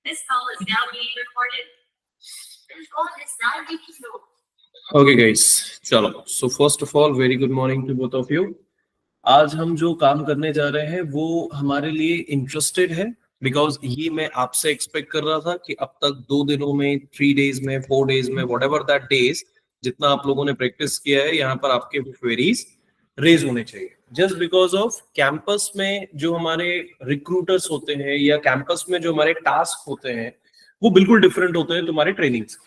This call is now being recorded. This call is now being recorded. Okay guys, चलो. So first of all, very good morning to both of you. आज हम जो काम करने जा रहे हैं वो हमारे लिए इंटरेस्टेड है, बिकॉज ये मैं आपसे एक्सपेक्ट कर रहा था कि अब तक 2 दिनों में, 3 डेज में, 4 डेज में, व्हाटएवर दैट डेज, जितना आप लोगों ने प्रैक्टिस किया है, यहाँ पर आपके क्वेरीज रेज होने चाहिए. जस्ट बिकॉज ऑफ कैंपस में जो हमारे रिक्रूटर्स होते हैं या कैंपस में जो हमारे टास्क होते हैं वो बिल्कुल डिफरेंट होते हैं तुम्हारे ट्रेनिंग से.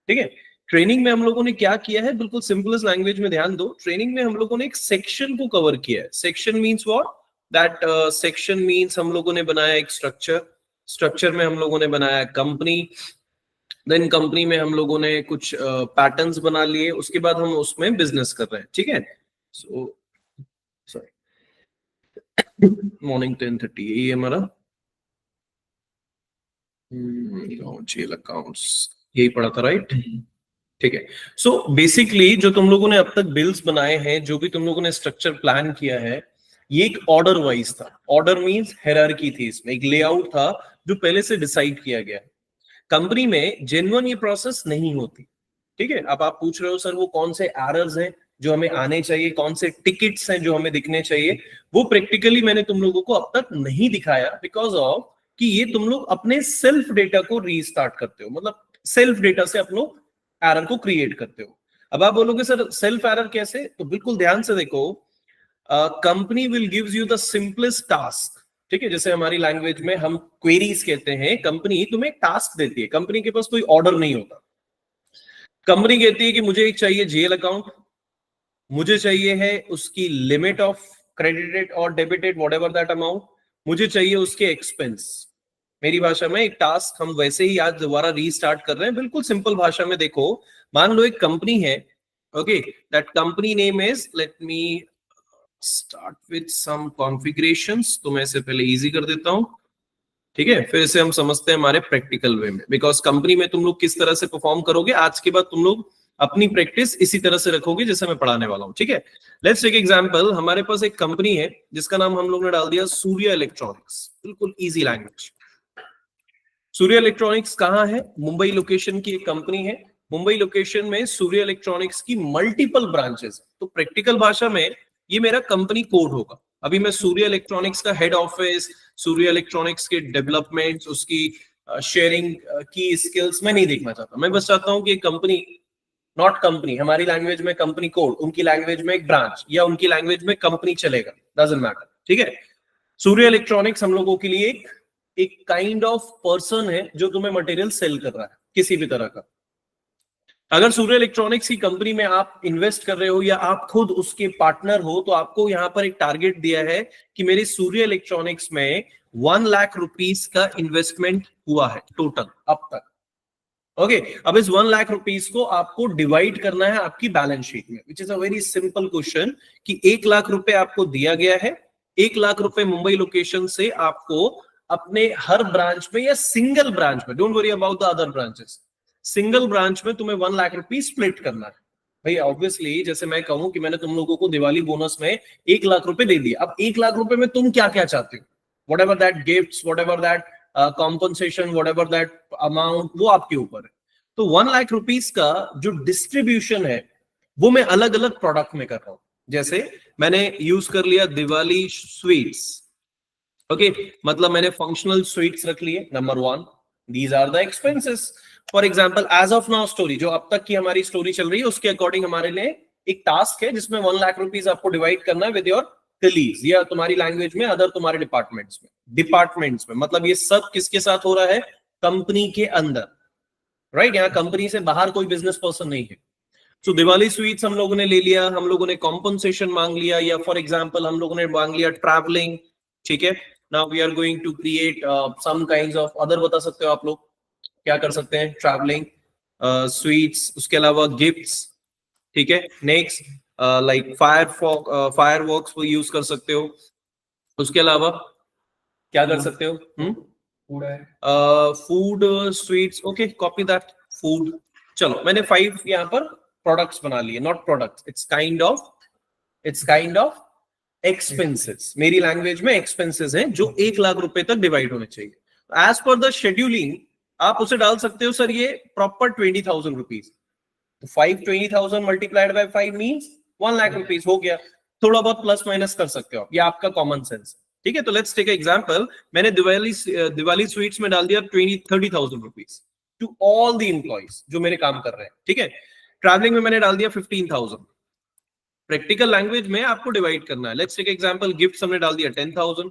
ठीक है, ट्रेनिंग में हम लोगों ने क्या किया है, बिल्कुल सिंपलेस्ट लैंग्वेज में ध्यान दो. ट्रेनिंग में हम लोगों ने एक सेक्शन को कवर किया है. Section means what, that section means हम लोगों ने बनाया एक स्ट्रक्चर में हम लोगों ने बनाया कंपनी, देन कंपनी में हम लोगों ने कुछ पैटर्न्स बना लिए, उसके बाद हम उसमें बिजनेस कर रहे हैं. ठीक है, सो सॉरी, मॉर्निंग 10:30 ये हमारा जेल अकाउंट्स यही पड़ा था, राइट? ठीक है. सो बेसिकली जो तुम लोगों ने अब तक बिल्स बनाए हैं, जो भी तुम लोगों ने स्ट्रक्चर प्लान किया है, ये एक ऑर्डर वाइज था. ऑर्डर मींस हायरार्की थी, इसमें एक लेआउट था जो पहले से डिसाइड किया गया. कंपनी में जेन्युइन ये प्रोसेस नहीं होती. ठीक है, अब आप पूछ रहे हो सर वो कौन से एरर्स हैं जो हमें आने चाहिए, कौन से टिकट्स हैं जो हमें दिखने चाहिए, वो प्रैक्टिकली मैंने तुम लोगों को अब तक नहीं दिखाया, बिकॉज ऑफ कि ये तुम लोग अपने सेल्फ डेटा को रीस्टार्ट करते हो, मतलब सेल्फ डेटा से आप लोग एरर को क्रिएट करते हो. अब आप बोलोगे सर सेल्फ एरर कैसे, तो बिल्कुल ध्यान से देखो. Company will gives you the simplest task. ठीक है, जैसे हमारी लैंग्वेज में हम क्वेरीज कहते हैं. कंपनी तुम्हें एक टास्क देती है, कंपनी के पास कोई ऑर्डर नहीं होता. कंपनी कहती है कि मुझे एक चाहिए जेल अकाउंट, मुझे चाहिए है उसकी लिमिट ऑफ क्रेडिटेड और डेबिटेड व्हाटएवर दैट अमाउंट, मुझे चाहिए उसके एक्सपेंस. मेरी भाषा में एक टास्क हम वैसे ही आज दोबारा रीस्टार्ट कर रहे हैं, बिल्कुल सिंपल भाषा में. देखो, मान लो एक कंपनी है, okay, that company name is, let me start with some configurations. तो मैं इसे पहले इजी कर देता हूं. ठीक है, फिर इसे हम समझते हैं हमारे प्रैक्टिकल वे में, बिकॉज कंपनी में तुम लोग किस तरह से परफॉर्म करोगे, आज के बाद तुम लोग अपनी प्रैक्टिस इसी तरह से रखोगे जैसे मैं पढ़ाने वाला हूं. ठीक है, लेट्स टेक एग्जांपल. हमारे पास एक कंपनी है जिसका नाम हम लोग ने डाल दिया सूर्य इलेक्ट्रॉनिक्स. बिल्कुल इजी लैंग्वेज. सूर्य इलेक्ट्रॉनिक्स कहाँ है? मुंबई लोकेशन की एक कंपनी है. मुंबई लोकेशन में सूर्य इलेक्ट्रॉनिक्स की मल्टीपल ब्रांचेस. तो प्रैक्टिकल भाषा में ये मेरा कंपनी कोड होगा. अभी मैं सूर्य इलेक्ट्रॉनिक्स का हेड ऑफिस, सूर्य इलेक्ट्रॉनिक्स के डेवलपमेंट, उसकी शेयरिंग की स्किल्स मैं नहीं देखना चाहता. मैं बस चाहता हूं कि कंपनी, नॉट कंपनी, हमारी लैंग्वेज में कंपनी कोड, उनकी लैंग्वेज में एक ब्रांच, या उनकी लैंग्वेज में कंपनी चलेगा, डजंट मैटर. ठीक है, सूर्य इलेक्ट्रॉनिक्स हम लोगों के लिए एक काइंड ऑफ पर्सन है जो तुम्हें मटेरियल सेल कर रहा है किसी भी तरह का. अगर सूर्य इलेक्ट्रॉनिक्स की कंपनी में आप इन्वेस्ट कर रहे हो या आप खुद उसके पार्टनर हो, तो आपको यहां पर एक टारगेट दिया है कि मेरे सूर्य इलेक्ट्रॉनिक्स में 1 लाख रुपीस का इन्वेस्टमेंट हुआ है टोटल अब तक. ओके, अब इस 1 लाख रुपीस को आपको डिवाइड करना है आपकी बैलेंस शीट में, which is a very simple question. कि 1 लाख रुपए आपको दिया गया है, 1 लाख रुपए मुंबई लोकेशन से आपको अपने हर ब्रांच में या सिंगल ब्रांच में, don't worry about the other branches, single branch में तुम्हें 1 लाख रुपीस स्प्लिट करना है. भाई ऑब्वियसली जैसे मैं कहूं कि मैंने तुम लोगों को दिवाली बोनस में 1 लाख रुपए दे दिया, अब 1 लाख रुपए में तुम क्या क्या चाहते हो, whatever that gifts, whatever that compensation, whatever that amount, वो आपके ऊपर है. तो 1 लाख रुपीस का जो डिस्ट्रीब्यूशन है वो मैं अलग अलग प्रोडक्ट में कर रहा हूं. जैसे मैंने यूज कर लिया दिवाली स्वीट्स. ओके, मतलब मैंने फंक्शनल स्वीट्स रख लिए. Number 1, these are the expenses. For example as of now story, जो अब तक की हमारी स्टोरी चल रही है, उसके अकॉर्डिंग हमारे लिए एक टास्क है जिसमें 1 लाख रुपीस आपको डिवाइड करना है विद योर कलीग्स, या तुम्हारी लैंग्वेज में अदर तुम्हारे डिपार्टमेंट्स में. मतलब ये सब किसके साथ हो रहा है? कंपनी के अंदर, राइट? यहाँ कंपनी से बाहर कोई बिजनेस पर्सन नहीं है. तो दिवाली स्वीट्स हम लोगों ने ले लिया, हम लोगों ने कॉम्पनसेशन मांग लिया, या फॉर एग्जांपल हम लोगों ने मांग लिया ट्रैवलिंग. ठीक है, now we are going to create some kinds of other. बता सकते हो आप लोग क्या कर सकते हैं? ट्रैवलिंग, स्वीट्स, उसके अलावा गिफ्ट्स. ठीक है, नेक्स्ट लाइक फायरवर्क्स वो यूज कर सकते हो. उसके अलावा क्या कर सकते हो? Food, sweets. Okay, copy that, food. चलो, मैंने 5 यहाँ पर प्रोडक्ट्स बना लिए, not products, it's kind of expenses. मेरी लैंग्वेज में एक्सपेंसेस हैं जो 1 लाख रुपए तक डिवाइड होने चाहिए. एज पर द शेड्यूलिंग आप उसे डाल सकते हो सर ये प्रॉपर 20,000 रुपीज, तो 520,000 multiplied by 5 means 1 lakh rupees हो गया। थोड़ा बहुत प्लस माइनस कर सकते हो, ये आपका कॉमन सेंस, ठीक है। तो लेट्स टेक एग्जांपल, मैंने दिवाली स्वीट्स में डाल दिया 30,000 rupees to all the employees जो मेरे काम कर रहे हैं, ठीक है। ट्रैवलिंग में मैंने डाल दिया 15,000। प्रैक्टिकल लैंग्वेज में आपको डिवाइड करना है। लेट्स टेक एग्जांपल, गिफ्ट हमने डाल दिया 10,000,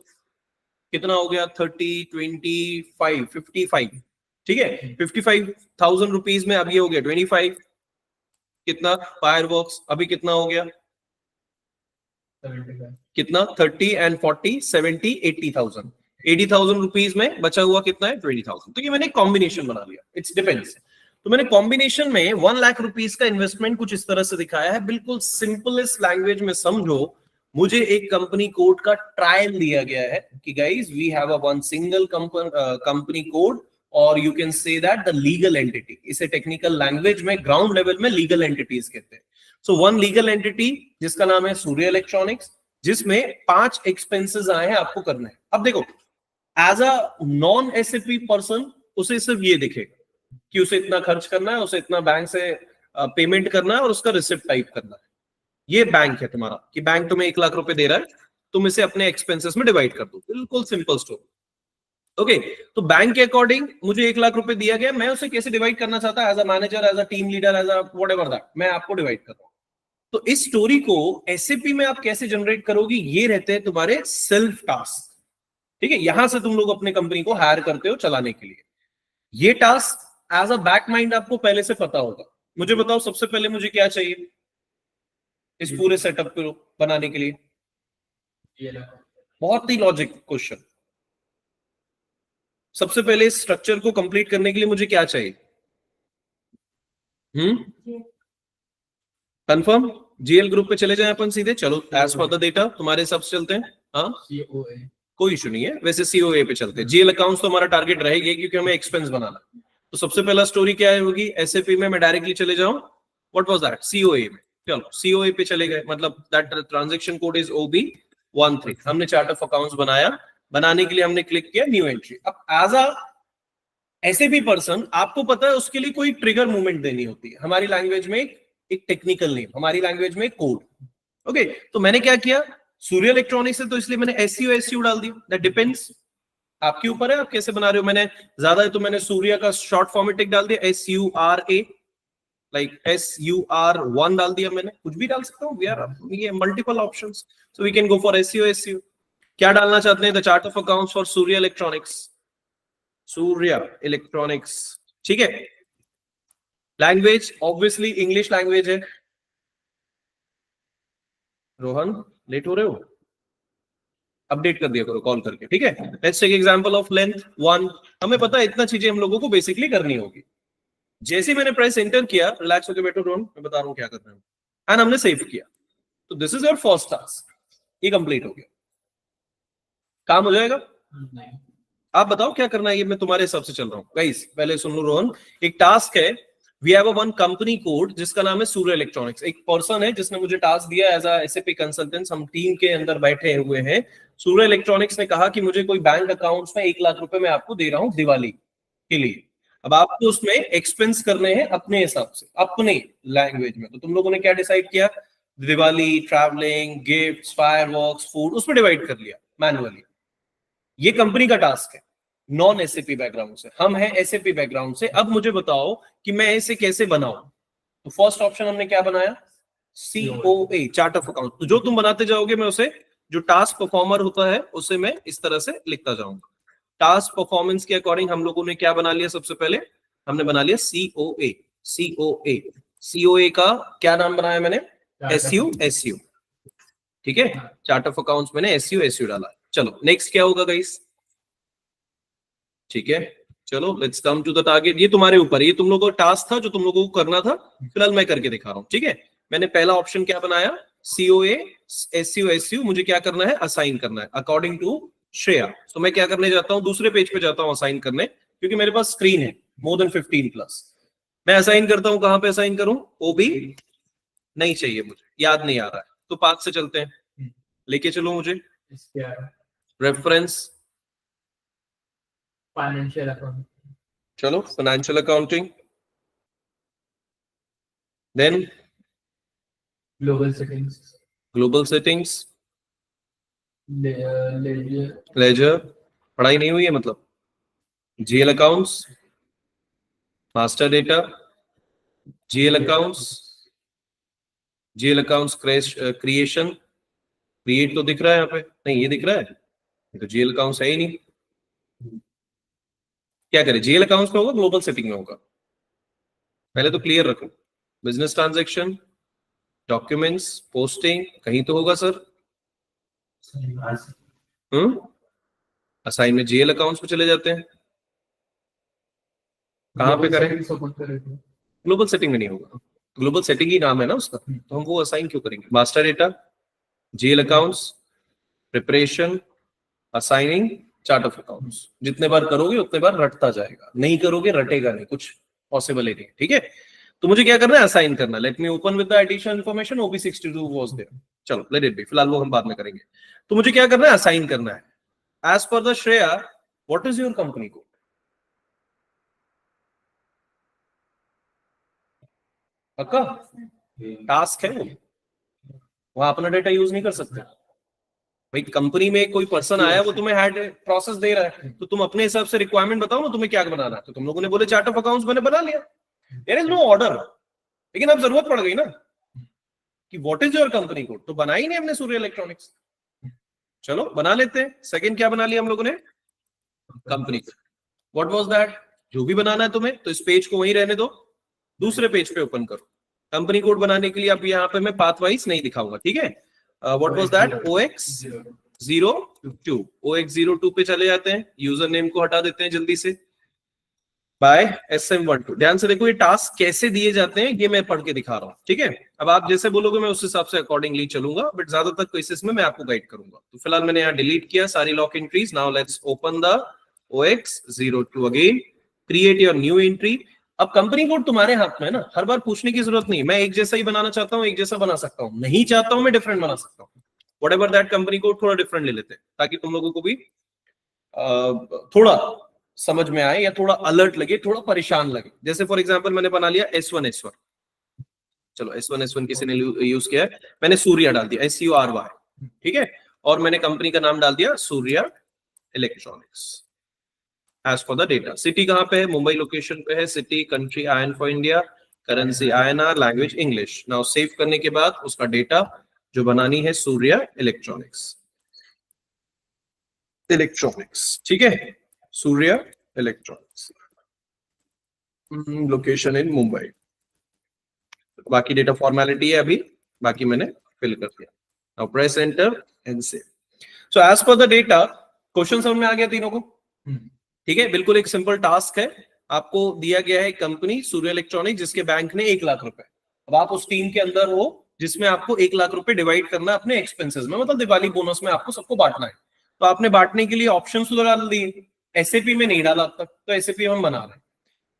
कितना हो गया 30, 25, 55, ठीक है। 55,000 रुपीज में अब ये हो गया 25, कितना फायरवर्क्स अभी कितना हो गया, 75 कितना 30 एंड 40 70 80,000, 80,000 रुपीज में बचा हुआ कितना है 20,000। तो ये मैंने कॉम्बिनेशन बना लिया, इट्स डिपेंड्स। तो मैंने कॉम्बिनेशन में 1 लाख रुपीज का इन्वेस्टमेंट कुछ इस तरह से दिखाया है, बिल्कुल सिंपलेस्ट लैंग्वेज में समझो। मुझे एक कंपनी कोड का ट्रायल दिया गया है कि guys we have a one single company code, और you can say that the legal entity, इसे टेक्निकल लैंग्वेज में ग्राउंड लेवल में लीगल एंटिटीज कहते हैं। सो वन लीगल एंटिटी जिसका नाम है सूर्य इलेक्ट्रॉनिक्स, जिसमें 5 एक्सपेंसेस आए हैं आपको करने हैं। अब देखो, as a non SAP person उसे सिर्फ ये दिखेगा कि उसे इतना खर्च करना है, उसे इतना बैंक से पेमेंट करना है और उसका रिसिप्ट टाइप करना है। ये बैंक है तुम्हारा कि बैंक तुम्हें 1 लाख रुपए दे रहा है, तुम इसे अपने एक्सपेंसेस में डिवाइड कर दो, बिल्कुल सिंपल स्टोरी। ओके, तो बैंक के अकॉर्डिंग मुझे 1 लाख रुपए दिया गया, मैं उसे कैसे डिवाइड करना चाहता, as a manager, as a team leader, as a whatever that, मैं आपको डिवाइड कर रहा हूं। तो इस स्टोरी को एसएपी में आप कैसे जनरेट करोगे, ये रहते हैं तुम्हारे सेल्फ टास्क, ठीक है। यहां से तुम लोग अपने कंपनी को हायर करते हो चलाने के लिए। ये task as a back mind आपको पहले से पता होगा। मुझे बताओ सबसे पहले मुझे क्या चाहिए इस पूरे सेटअप को बनाने के लिए? बहुत ही लॉजिक क्वेश्चन। सबसे पहले इस स्ट्रक्चर को कंप्लीट करने के लिए मुझे क्या चाहिए? कंफर्म? जीएल ग्रुप पे चले जाएं अपन सीधे, चलो एज पर द डेटा तुम्हारे हिसाब से चलते हैं। हाँ, कोई इशू नहीं है, वैसे सीओए पे चलते हैं। जीएल अकाउंट्स तो हमारा टारगेट रहेगा क्योंकि हमें एक्सपेंस बनाना। तो सबसे पहला स्टोरी क्या होगी, एसएपी में मैं डायरेक्टली चले जाऊं, व्हाट वाज दैट, सीओए में। चलो सीओए पे चले गए, मतलब that transaction code is OB13। हमने चार्ट ऑफ अकाउंट्स बनाया, बनाने के लिए हमने क्लिक किया न्यू एंट्री। अब एज अ एसएपी पर्सन आपको पता है उसके लिए कोई ट्रिगर मूवमेंट देनी होती है, हमारी लैंग्वेज में एक टेक्निकल नेम, हमारी लैंग्वेज में कोड। ओके, तो मैंने क्या किया, सूर्य इलेक्ट्रॉनिक्स है तो इसलिए मैंने एसयू डाल दिया। दैट डिपेंड्स, आपके ऊपर है आप कैसे बना रहे हो। मैंने ज्यादा है तो मैंने सूर्य का शॉर्ट फॉर्मेटिक डाल दिया, SURA, लाइक SUR1 डाल दिया मैंने, कुछ भी डाल सकता हूँ, ये multiple options, so we can go for SU। क्या डालना चाहते हैं, the chart of accounts for Surya electronics, Surya electronics, ठीक है। लैंग्वेज ऑब्वियसली इंग्लिश लैंग्वेज है। रोहन लेट हो रहे हो, अपडेट कर दिया करो कॉल करके, ठीक है। Let's take example of length 1। हमें पता है इतना चीजें हम लोगों को बेसिकली करनी होगी। जैसे मैंने प्रेस एंटर किया, रिलैक्स होकर बैठो रोहन, मैं बता रहा हूं क्या करना है, एंड हमने सेव किया। तो this is your first task, ये कंप्लीट हो गया, काम हो जाएगा। आप बताओ क्या करना है, ये मैं तुम्हारे हिसाब से चल रहा हूँ। गाइस पहले सुन लो रोहन, एक टास्क है, we have a one company code जिसका नाम है सूर्य इलेक्ट्रॉनिक्स। एक पर्सन है जिसने मुझे टास्क दिया एज अ एसएपी कंसल्टेंट, हम टीम के अंदर बैठे हुए हैं। सूर्य इलेक्ट्रॉनिक्स ने कहा कि मुझे कोई बैंक अकाउंट्स में 1 लाख रुपए मैं आपको दे रहा हूं दिवाली के लिए। अब आपको उसमें एक्सपेंस करने हैं अपने हिसाब से, अपने लैंग्वेज में। तो तुम लोगों ने क्या डिसाइड किया, Diwali, travelling, gifts, fireworks, food, उसमें डिवाइड कर लिया मैनुअली। ये कंपनी का टास्क है, नॉन एसएपी बैकग्राउंड से, हम हैं एसएपी बैकग्राउंड से। अब मुझे बताओ कि मैं इसे कैसे बनाऊं। तो फर्स्ट ऑप्शन हमने क्या बनाया, COA, चार्ट ऑफ अकाउंट। तो जो तुम बनाते जाओगे मैं उसे, जो टास्क परफॉर्मर होता है उसे मैं इस तरह से लिखता जाऊंगा। टास्क परफॉर्मेंस के अकॉर्डिंग हम लोगों ने क्या बना लिया, सबसे पहले हमने बना लिया COA का क्या नाम बनाया मैंने, SU। ठीक है, चार्ट ऑफ अकाउंट्स मैंने SU डाला। चलो नेक्स्ट क्या होगा गाइस, ठीक है। चलो let's come to the target. ये तुम्हारे ऊपर, ये तुम लोगों का टास्क था जो तुम लोगों को करना था, फिलहाल मैं करके दिखा रहा हूँ, ठीक है। मैंने पहला ऑप्शन क्या बनाया, COA SU, मुझे क्या करना है, असाइन करना है अकॉर्डिंग टू श्रेया। तो मैं क्या करने जाता हूँ, दूसरे पेज पे जाता हूँ असाइन करने, क्योंकि मेरे पास स्क्रीन है मोर देन 15+। मैं असाइन करता हूँ, कहां पे असाइन करूं, OB नहीं चाहिए मुझे, याद नहीं आ रहा है, तो 5 से चलते हैं, लेके चलो मुझे रेफरेंस फाइनेंशियल अकाउंट, चलो financial accounting, then global settings, global settings, ledger, ledger, पढ़ाई नहीं हुई है मतलब, GL accounts, master data, GL accounts, GL accounts creation, create तो दिख रहा है यहाँ पे, नहीं ये दिख रहा है, ये तो जीएल अकाउंट्स है ही नहीं। क्या करें, जीएल अकाउंट्स में होगा, ग्लोबल सेटिंग में होगा, पहले तो क्लियर रखो। बिजनेस ट्रांजैक्शन, डॉक्यूमेंट्स, पोस्टिंग, कहीं तो होगा सर। असाइन में जीएल अकाउंट्स पे चले जाते हैं, कहाँ पे करें, ग्लोबल सेटिंग में नहीं होगा, ग्लोबल सेटिंग ही नाम है ना उसका, तो हम वो असाइन क्यों करेंगे। Master data, GL accounts, preparation, assigning, chart of accounts, जितने बार करोगे उतने बार रटता जाएगा, नहीं करोगे रटेगा नहीं, कुछ पॉसिबल ही नहीं, ठीक है। तो मुझे क्या करना है, असाइन करना। Let me open with the additional information, OB62 was there, चलो लेट इट बी, फिलहाल वो हम बाद में करेंगे। तो मुझे क्या करना है, असाइन करना है। As per the Shreya, what is your company code? पक्का टास्क है वो, वहां अपना डेटा यूज नहीं कर सकते भाई। कंपनी में कोई पर्सन आया, वो तुम्हें हेड प्रोसेस दे रहा है, तो तुम अपने हिसाब से रिक्वायरमेंट बताओ ना तुम्हें क्या बनाना है। तो तुम लोगों ने बोले चार्ट ऑफ अकाउंट्स, मैंने बना लिया, देयर इज नो ऑर्डर। लेकिन अब जरूरत पड़ गई ना कि what is your company code, तो बना ही नहीं हमने सूर्य इलेक्ट्रॉनिक्स। चलो बना लेते हैं। सेकंड क्या बना लिया हम लोगों ने, company code. What was that, जो भी बनाना है तुम्हें, तो इस पेज को वहीं रहने दो, दूसरे पेज पे ओपन करो। कंपनी कोड बनाने के लिए अब यहाँ पे मैं पाथ वाइज नहीं दिखाऊंगा, ठीक है। What was that, OX02, OX02 पे चले जाते हैं, यूजर नेम को हटा देते हैं जल्दी से, बाय SM12। ध्यान से देखो ये टास्क कैसे दिए जाते हैं, ये मैं पढ़ के दिखा रहा हूँ, ठीक है। अब आप जैसे बोलोगे मैं उस हिसाब से अकॉर्डिंगली चलूंगा, बट ज्यादातर केसेस में मैं आपको गाइड करूंगा। तो फिलहाल मैंने यहाँ डिलीट किया सारी lock entries. Now let's open the OX02 again, create your new entry. अब कंपनी कोड तुम्हारे हाथ में है ना, हर बार पूछने की जरूरत नहीं। मैं एक जैसा ही बनाना चाहता हूँ, एक जैसा बना सकता हूँ, नहीं चाहता हूँ मैं डिफरेंट बना सकता हूँ। व्हाटएवर दैट कंपनी कोड, थोड़ा डिफरेंट ले लेते हैं ताकि तुम लोगों को भी थोड़ा समझ में आए या थोड़ा अलर्ट लगे, थोड़ा परेशान लगे। जैसे फॉर एग्जांपल मैंने बना लिया S1, चलो S1 किसी ने यूज किया है, मैंने सूर्या डाल दिया, SURY, ठीक है। और मैंने कंपनी का नाम डाल दिया Surya electronics. As for the data, city कहाँ पे है, मुंबई लोकेशन पे है city, country IN for India, currency INR, language English. Now save करने के बाद उसका डेटा जो बनानी है सूर्या इलेक्ट्रॉनिक्स, ठीक है, Surya electronics, location in Mumbai. बाकी डेटा फॉर्मेलिटी है अभी, बाकी मैंने फिल कर दिया। Now press enter and save. So as per the data, question समझ में आ गया तीनों को, ठीक है। बिल्कुल एक सिंपल टास्क है, आपको दिया गया है कंपनी सूर्य इलेक्ट्रॉनिक जिसके बैंक ने 1 लाख रुपए। अब आप उस टीम के अंदर हो जिसमें आपको 1 लाख रुपए डिवाइड करना है अपने एक्सपेंसेस में, मतलब दिवाली बोनस में आपको सबको बांटना है। तो आपने बांटने के लिए ऑप्शन तो डाल दिए, एसएपी में नहीं डाला अब तक, तो एसएपी हम बना रहे हैं।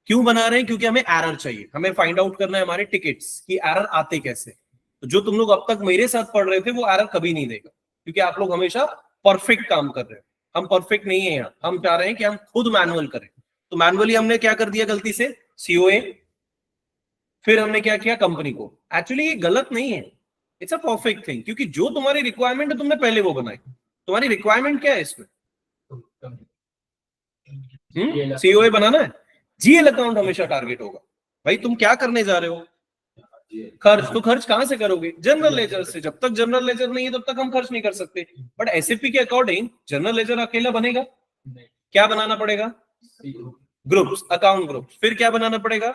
क्यों बना रहे हैं, क्योंकि हमें एरर चाहिए, हमें फाइंड आउट करना है हमारे टिकट्स की एरर आते कैसे। तो जो तुम लोग अब तक मेरे साथ पढ़ रहे थे वो एरर कभी नहीं देगा, क्योंकि आप लोग हमेशा परफेक्ट काम कर रहे हैं। हम परफेक्ट नहीं है यहाँ, हम चाह रहे हैं कि हम खुद मैनुअल करें। तो मैनुअली हमने क्या कर दिया गलती से, COA, फिर हमने क्या किया, कंपनी को। एक्चुअली ये गलत नहीं है, इट्स अ परफेक्ट थिंग, क्योंकि जो तुम्हारी रिक्वायरमेंट है तुमने पहले वो बनाई। तुम्हारी रिक्वायरमेंट क्या है इसमें, COA बनाना है। GL अकाउंट हमेशा टारगेट होगा। भाई तुम क्या करने जा रहे हो, खर्च, तो खर्च कहां से करोगे, जनरल लेजर से। जब तक जनरल लेजर नहीं है तब तक हम खर्च नहीं कर सकते। बट एसएपी के अकॉर्डिंग जनरल लेजर अकेला बनेगा, क्या बनाना पड़ेगा, ग्रुप्स, अकाउंट ग्रुप्स। फिर क्या बनाना पड़ेगा,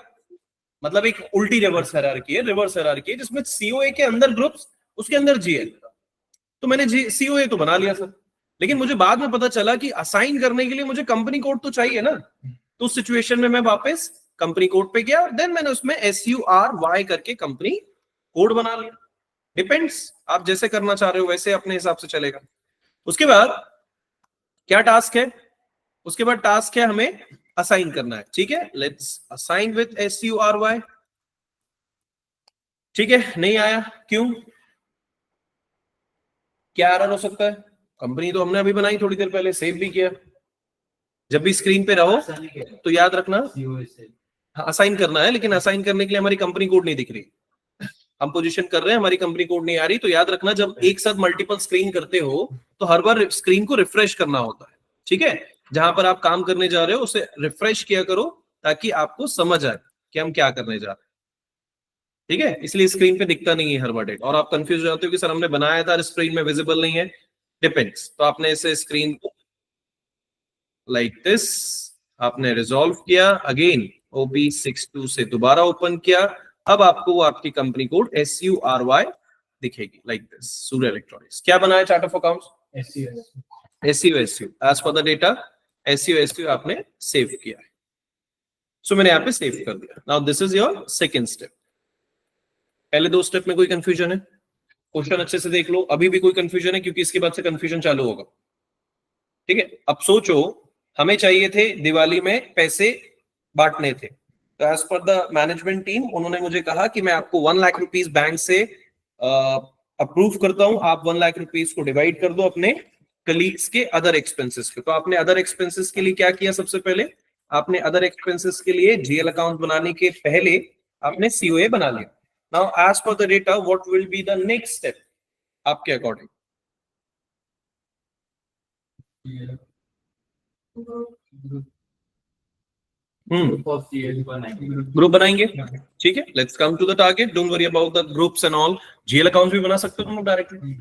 मतलब एक उल्टी रिवर्स हायरार्की है, रिवर्स हायरार्की है जिसमें COA के अंदर ग्रुप्स, उसके अंदर GL। तो मैंने COA तो बना लिया सर, लेकिन मुझे बाद में पता चला कि असाइन करने के लिए मुझे कंपनी कोड तो चाहिए ना। तो उस सिचुएशन में मैं वापस कंपनी कोड पे गया और देन मैंने उसमें SURY करके कंपनी कोड बना लिया। डिपेंड्स, आप जैसे करना चाह रहे हो वैसे अपने हिसाब से चलेगा। उसके बाद क्या टास्क है, उसके बाद टास्क है हमें असाइन करना है, ठीक है। लेट्स असाइन विद SURY, ठीक है। नहीं आया, क्यों, क्या एरर हो सकता है, कंपनी तो हमने अभी बनाई थोड़ी देर पहले, सेव भी किया। जब भी स्क्रीन पे रहो ऐसा नहीं किया तो याद रखना, COA से असाइन करना है, लेकिन असाइन करने के लिए हमारी कंपनी कोड नहीं दिख रही, हम पोजीशन कर रहे हैं, हमारी कंपनी कोड नहीं आ रही। तो याद रखना, जब एक साथ मल्टीपल स्क्रीन करते हो तो हर बार स्क्रीन को रिफ्रेश करना होता है, ठीक है। जहां पर आप काम करने जा रहे हो उसे रिफ्रेश किया करो ताकि आपको समझ आए कि हम क्या करने जा रहे हैं, ठीक है। इसलिए स्क्रीन पे दिखता नहीं है हर बार डेट, और आप कंफ्यूज हो जाते हो कि सर हमने बनाया था स्क्रीन में विजिबल नहीं है, डिपेंड्स। तो आपने इसे स्क्रीन को लाइक दिस आपने रिजॉल्व किया, अगेन OB62 से दोबारा ओपन किया, अब आपको वो आपकी कंपनी कोड SURY दिखेगी लाइक दिस, सूर्य इलेक्ट्रॉनिक्स। क्या बनाया chart of accounts? SU as per the data, SU आपने सेव किया है। सो मैंने यहाँ पे सेव कर दिया। Now this is your second step. पहले दो स्टेप में कोई कंफ्यूजन है? क्वेश्चन अच्छे से देख लो, अभी भी कोई कंफ्यूजन है? क्योंकि इसके बाद से कंफ्यूजन चालू होगा, ठीक है। अब सोचो, हमें चाहिए थे दिवाली में पैसे बांटने थे, तो as per the management team उन्होंने मुझे कहा कि मैं आपको 1 लाख रुपीस बैंक से अप्रूव करता हूं, आप 1 लाख रुपीस को डिवाइड कर दो अपने कलीग्स के अदर एक्सपेंसेस के। तो आपने अदर एक्सपेंसेस के लिए क्या किया? सबसे पहले आपने अदर एक्सपेंसेस के लिए जीएल अकाउंट बनाने के पहले आपने COA बना लिया। Now as per the data what will be the next step आपके अकॉर्डिंग? ग्रुप बनाएंगे, ठीक है। Let's come to the target, don't worry about the groups and all. GL accounts भी बना सकते हो तुम लोग डायरेक्टली,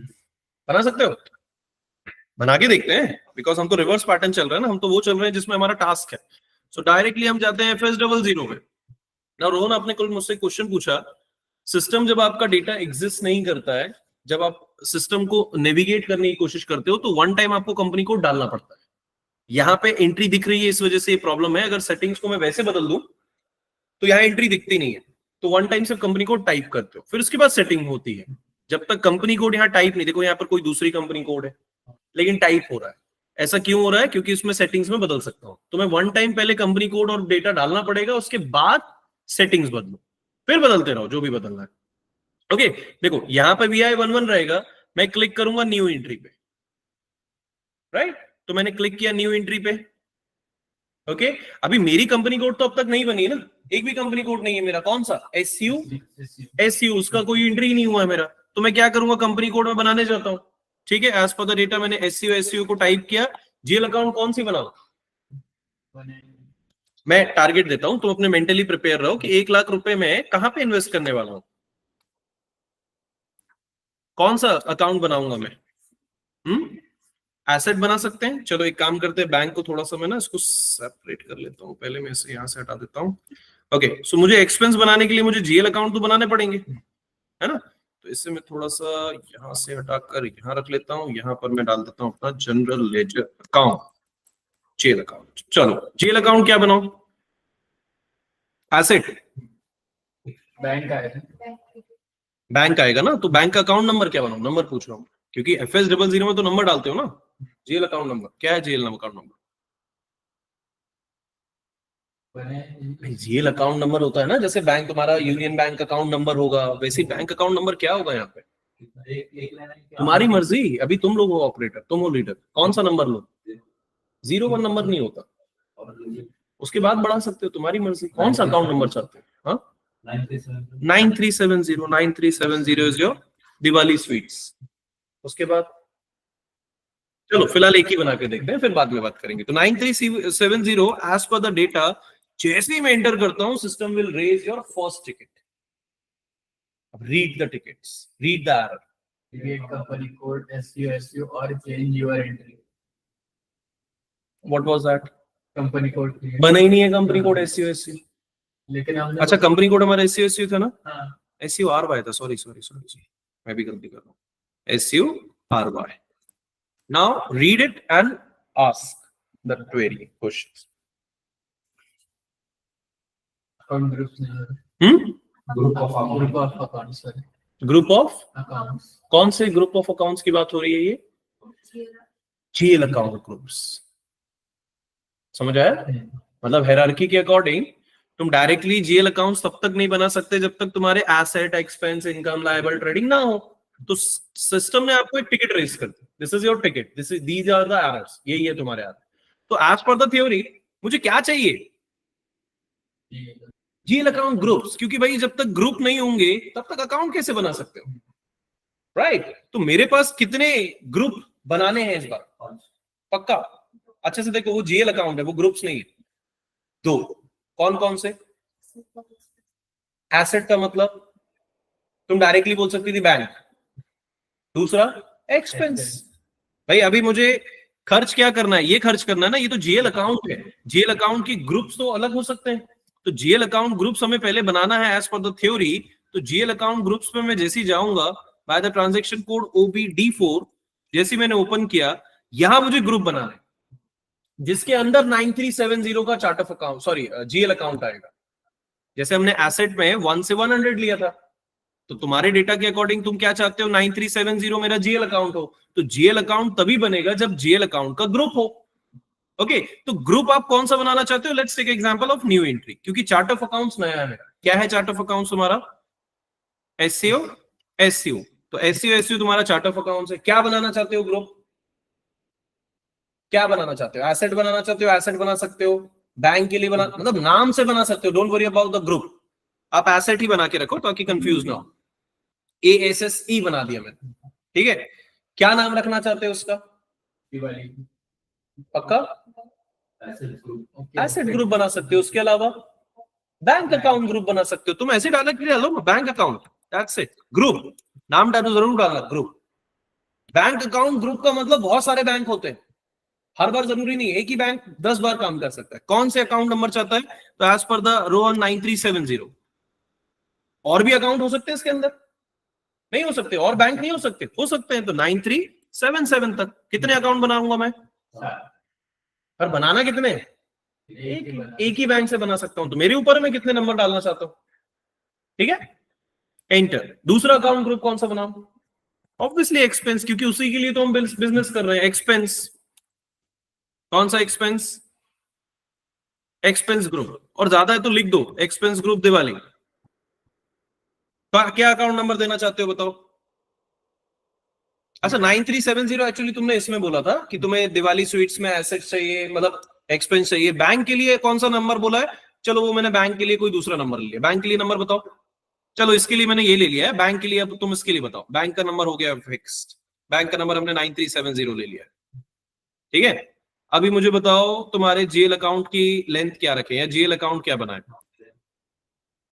बना सकते हो, बना के देखते हैं, बिकॉज हम तो रिवर्स पैटर्न चल रहा है ना, हम तो वो चल रहे हैं जिसमें हमारा टास्क है। सो डायरेक्टली हम जाते हैं FS00 में। नाउ रोहन, आपने कल मुझसे क्वेश्चन पूछा, सिस्टम जब आपका डेटा एग्जिस्ट नहीं करता है, जब आप सिस्टम को नेविगेट करने की कोशिश करते हो तो वन टाइम आपको कंपनी कोड डालना पड़ता है। यहाँ पे एंट्री दिख रही है, इस वजह से ये प्रॉब्लम है। अगर सेटिंग्स को मैं वैसे बदल दूं तो यहाँ एंट्री दिखती नहीं है, तो वन टाइम सिर्फ कंपनी कोड टाइप करते हो, फिर उसके बाद सेटिंग होती है। जब तक कंपनी कोड यहाँ टाइप नहीं, देखो यहाँ पर कोई दूसरी कंपनी कोड है लेकिन टाइप हो रहा है। ऐसा क्यों हो रहा है? क्योंकि उसमें सेटिंग्स में बदल सकता हूं, तो मैं वन टाइम पहले कंपनी कोड और डेटा डालना पड़ेगा, उसके बाद सेटिंग्स बदलो, फिर बदलते रहो जो भी बदलना है। ओके, देखो यहाँ पे VI11 रहेगा, मैं क्लिक करूंगा न्यू एंट्री पे, राइट। तो मैंने क्लिक किया न्यू एंट्री पे, ओके। अभी मेरी कंपनी कोड तो अब तक नहीं बनी ना, एक भी कंपनी कोड नहीं है मेरा। कौन सा? SU, उसका कोई एंट्री नहीं हुआ है मेरा। तो मैं क्या करूंगा? कंपनी कोड में बनाने जाता हूं, ठीक है। एज पर द डेटा मैंने SU को टाइप किया। जीएल अकाउंट कौन सी बनाऊं? मैं टारगेट देता हूं, तुम अपने मेंटली प्रिपेयर रहो कि 1 लाख रुपए में कहां पे इन्वेस्ट करने वाला हूं, कौन सा अकाउंट बनाऊंगा मैं? एसेट बना सकते हैं। चलो एक काम करते हैं, बैंक को थोड़ा सा मैं ना इसको सेपरेट कर लेता हूं, पहले मैं इसे यहां से हटा देता हूं। ओके, सो मुझे एक्सपेंस बनाने के लिए मुझे जीएल अकाउंट तो बनाने पड़ेंगे, है ना। तो इससे मैं थोड़ा सा यहां से हटाकर यहां रख लेता हूं, यहां पर मैं डाल देता हूं अपना general ledger account, GL account. चलो जीएल अकाउंट क्या बनाऊं? एसेट, बैंक आएगा ना। तो बैंक का अकाउंट नंबर क्या बनाऊं? नंबर पूछ रहा हूं, क्योंकि FS00 में तो नंबर डालते हो ना। जीएल अकाउंट नंबर क्या है? GL account number, GL account number होता है ना, जैसे बैंक तुम्हारा यूनियन बैंक अकाउंट नंबर होगा, वैसे बैंक अकाउंट नंबर क्या होगा यहाँ पे? तुम्हारी मर्जी, अभी तुम लोग हो ऑपरेटर, तुम हो लीडर, कौन सा नंबर लो? 01 नंबर नहीं होता, उसके बाद बढ़ा सकते हो, तुम्हारी मर्जी। कौन सा अकाउंट नंबर चाहते हो? 9370 इज योर दिवाली स्वीट्स। उसके बाद चलो फिलहाल एक ही बना के देखते हैं, फिर बाद में बात करेंगे। तो 9370 एज पर द डेटा, जैसे ही मैं एंटर करता हूं system will raise your first ticket. अब read the tickets, read the error. Create company code SU or change your entry. What was that? Company code बना ही नहीं है कंपनी कोड SU। लेकिन हमने अच्छा, कंपनी कोड हमारा SU था ना। हाँ, SURY था, सॉरी, मैं भी गलती कर रहा हूँ। SURY। Now read it and ask the query questions. Account groups नहीं है। Group of accounts sir. Group of accounts कौन से ग्रुप ऑफ अकाउंट्स की बात हो रही है? ये जीएल अकाउंट ग्रुप्स, समझ आया? मतलब हायरार्की के अकॉर्डिंग तुम डायरेक्टली जीएल अकाउंट्स तब तक नहीं बना सकते जब तक तुम्हारे asset, expense, income, liable, trading ना हो। तो सिस्टम ने आपको एक टिकट रेज कर दी, this is your ticket, these are the errors, यही है तुम्हारे एरर। तो एज पर द थ्योरी मुझे क्या चाहिए, जीएल अकाउंट ग्रुप्स, क्योंकि भाई जब तक ग्रुप नहीं होंगे तब तक अकाउंट कैसे बना सकते हो, राइट? तो मेरे पास कितने ग्रुप बनाने हैं इस बार, पक्का अच्छे से देखो, वो जीएल अकाउंट है, वो ग्रुप्स नहीं है। दो, कौन कौन से? एसेट का मतलब तुम डायरेक्टली बोल सकती थी बैंक, दूसरा एक्सपेंस। भाई अभी मुझे खर्च क्या करना है, ये खर्च करना है ना, ये तो जीएल अकाउंट है। जीएल अकाउंट की ग्रुप्स तो अलग हो सकते हैं, तो जीएल अकाउंट ग्रुप्स हमें पहले बनाना है एज पर द थ्योरी। तो जीएल अकाउंट ग्रुप्स पे मैं जैसे ही जाऊंगा, by the transaction code OBD4 जैसे मैंने ओपन किया, यहां मुझे ग्रुप बनाना है जिसके अंदर 9370 का chart of account, sorry GL account आएगा। जैसे हमने एसेट में 1 से 100 लिया था, तो तुम्हारे डेटा के अकॉर्डिंग तुम क्या चाहते हो, 9370 मेरा जीएल अकाउंट हो। तो जीएल अकाउंट तभी बनेगा जब जीएल अकाउंट का ग्रुप हो। ओके, तो ग्रुप आप कौन सा बनाना चाहते हो? Let's take example of new entry, क्योंकि चार्ट ऑफ अकाउंट्स नया है मेरा। क्या है चार्ट ऑफ अकाउंट्स तुम्हारा? एससीओ। तो एससीओ तुम्हारा चार्ट ऑफ अकाउंट्स है। क्या बनाना चाहते हो ग्रुप? क्या बनाना चाहते हो? एसेट बनाना चाहते हो, एसेट बना सकते हो। बैंक के लिए बना, मतलब नाम से बना सकते हो, don't worry about the group. आप एसेट ही बना के रखो ताकि कंफ्यूज ना हो। ASSE बना दिया मैंने, ठीक है। क्या नाम रखना चाहते हो उसका? पक्का एसेट ग्रुप बना सकते हो। उसके अलावा बैंक अकाउंट ग्रुप बना सकते हो। तुम ऐसे डाला कि डालो bank account, that's it. Group नाम डालो, जरूर डालना ग्रुप। बैंक अकाउंट ग्रुप का मतलब बहुत सारे बैंक होते हैं, हर बार जरूरी नहीं एक ही बैंक 10 बार काम कर सकता है। कौन से अकाउंट नंबर चाहता है? तो एज पर द रो 9370 और भी अकाउंट हो सकते हैं इसके अंदर, नहीं हो सकते? और बैंक नहीं हो सकते? हो सकते हैं। तो 9377 तक कितने अकाउंट बनाऊंगा मैं? पर बनाना कितने? एक ही बैंक से बना सकता हूं। तो मेरे ऊपर मैं कितने नंबर डालना चाहता हूं, ठीक है। एंटर। दूसरा अकाउंट ग्रुप कौन सा बनाऊं? ऑब्वियसली एक्सपेंस, क्योंकि उसी के लिए तो हम बिजनेस कर रहे हैं। एक्सपेंस, कौन सा एक्सपेंस? Expense group. और ज्यादा है तो लिख दो एक्सपेंस ग्रुप दिवाली। तो क्या अकाउंट नंबर देना चाहते हो बताओ? अच्छा, 9370 एक्चुअली तुमने इसमें बोला था कि तुम्हें दिवाली स्वीट्स में एसेट चाहिए, मतलब एक्सपेंस चाहिए। बैंक के लिए कौन सा नंबर बोला है? चलो वो मैंने बैंक के लिए कोई दूसरा नंबर लिया। बैंक के लिए नंबर बताओ। चलो इसके लिए मैंने ये ले लिया है बैंक के लिए, अब तुम इसके लिए बताओ। बैंक का नंबर हो गया फिक्स्ड, बैंक का नंबर हमने 9370 ले लिया, ठीक है। अभी मुझे बताओ तुम्हारे जीएल अकाउंट की लेंथ क्या रखे, या जीएल अकाउंट क्या बना है?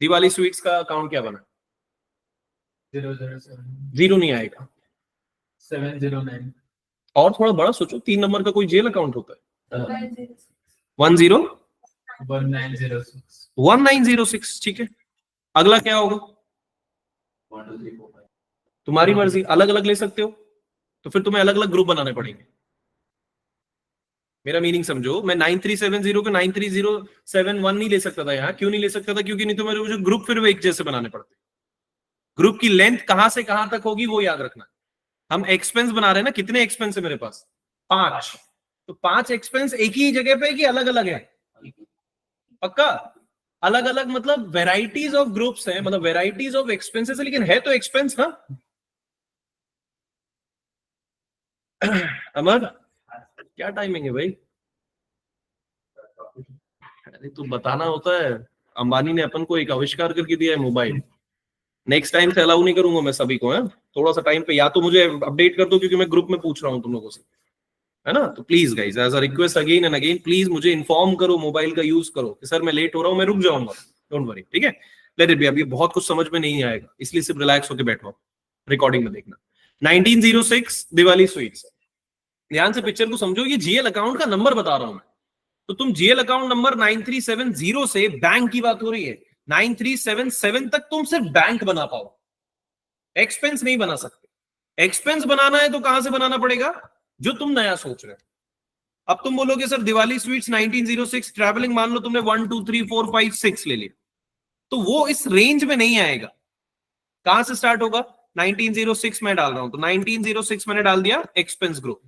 दिवाली स्वीट्स का अकाउंट क्या बना? 0 नहीं आएगा, 709। और थोड़ा बड़ा सोचो, 3 नंबर का कोई जेल अकाउंट होता है? 10 1906, ठीक है। अगला क्या होगा? 1 2 3 4 5। तुम्हारी मर्जी, अलग अलग ले सकते हो, तो फिर तुम्हें अलग अलग ग्रुप बनाने पड़ेंगे। मेरा मीनिंग समझो, मैं 9370 को 93071 नहीं ले सकता था यहाँ। क्यों नहीं ले सकता था? क्योंकि नहीं तो मेरे मुझे ग्रुप फिर वो एक जैसे बनाने पड़ते। ग्रुप की लेंथ कहां से कहां तक होगी वो याद रखना। हम एक्सपेंस बना रहे हैं ना, कितने एक्सपेंस है मेरे पास? 5। तो 5 एक्सपेंस एक ही जगह पे कि अलग अलग है? पक्का अलग अलग, मतलब वेराइटीज ऑफ ग्रुप्स हैं, मतलब वेराइटीज ऑफ एक्सपेंसेस है, लेकिन है तो एक्सपेंस ना। अमर क्या टाइमिंग है भाई? अरे तो बताना होता है। अंबानी ने अपन को एक आविष्कार करके दिया है, मोबाइल। नेक्स्ट टाइम से अलाउ नहीं करूंगा मैं सभी को, है थोड़ा सा टाइम पे या तो मुझे अपडेट कर दो, क्योंकि मैं ग्रुप में पूछ रहा हूं तुम लोगों से, है ना। तो please guys, as a request again and again, please मुझे इन्फॉर्म करो, मोबाइल का यूज करो कि सर मैं लेट हो रहा हूं, मैं रुक जाऊंगा, डोंट वरी, ठीक है। Late it B. अभी बहुत कुछ समझ में नहीं आएगा, इसलिए सिर्फ रिलैक्स होकर बैठो, रिकॉर्डिंग में देखना। 1906 दिवाली स्वीट्स। ध्यान से पिक्चर को समझो, ये जीएल अकाउंट का नंबर बता रहा हूं मैं। तो तुम जीएल अकाउंट नंबर 9370 से, बैंक की बात हो रही है, 9377 तक तुम सिर्फ बैंक बना पाओ, एक्सपेंस नहीं बना सकते। एक्सपेंस बनाना है तो कहां से बनाना पड़ेगा? जो तुम नया सोच रहे हो। अब तुम बोलोगे सर दिवाली स्वीट्स 1906 ट्रैवलिंग, मान लो तुमने 1 2 3 4 5 6 ले लिया, तो वो इस रेंज में नहीं आएगा। कहां से स्टार्ट होगा? 1906 में डाल रहा हूं, तो 1906 मैंने डाल दिया एक्सपेंस ग्रुप।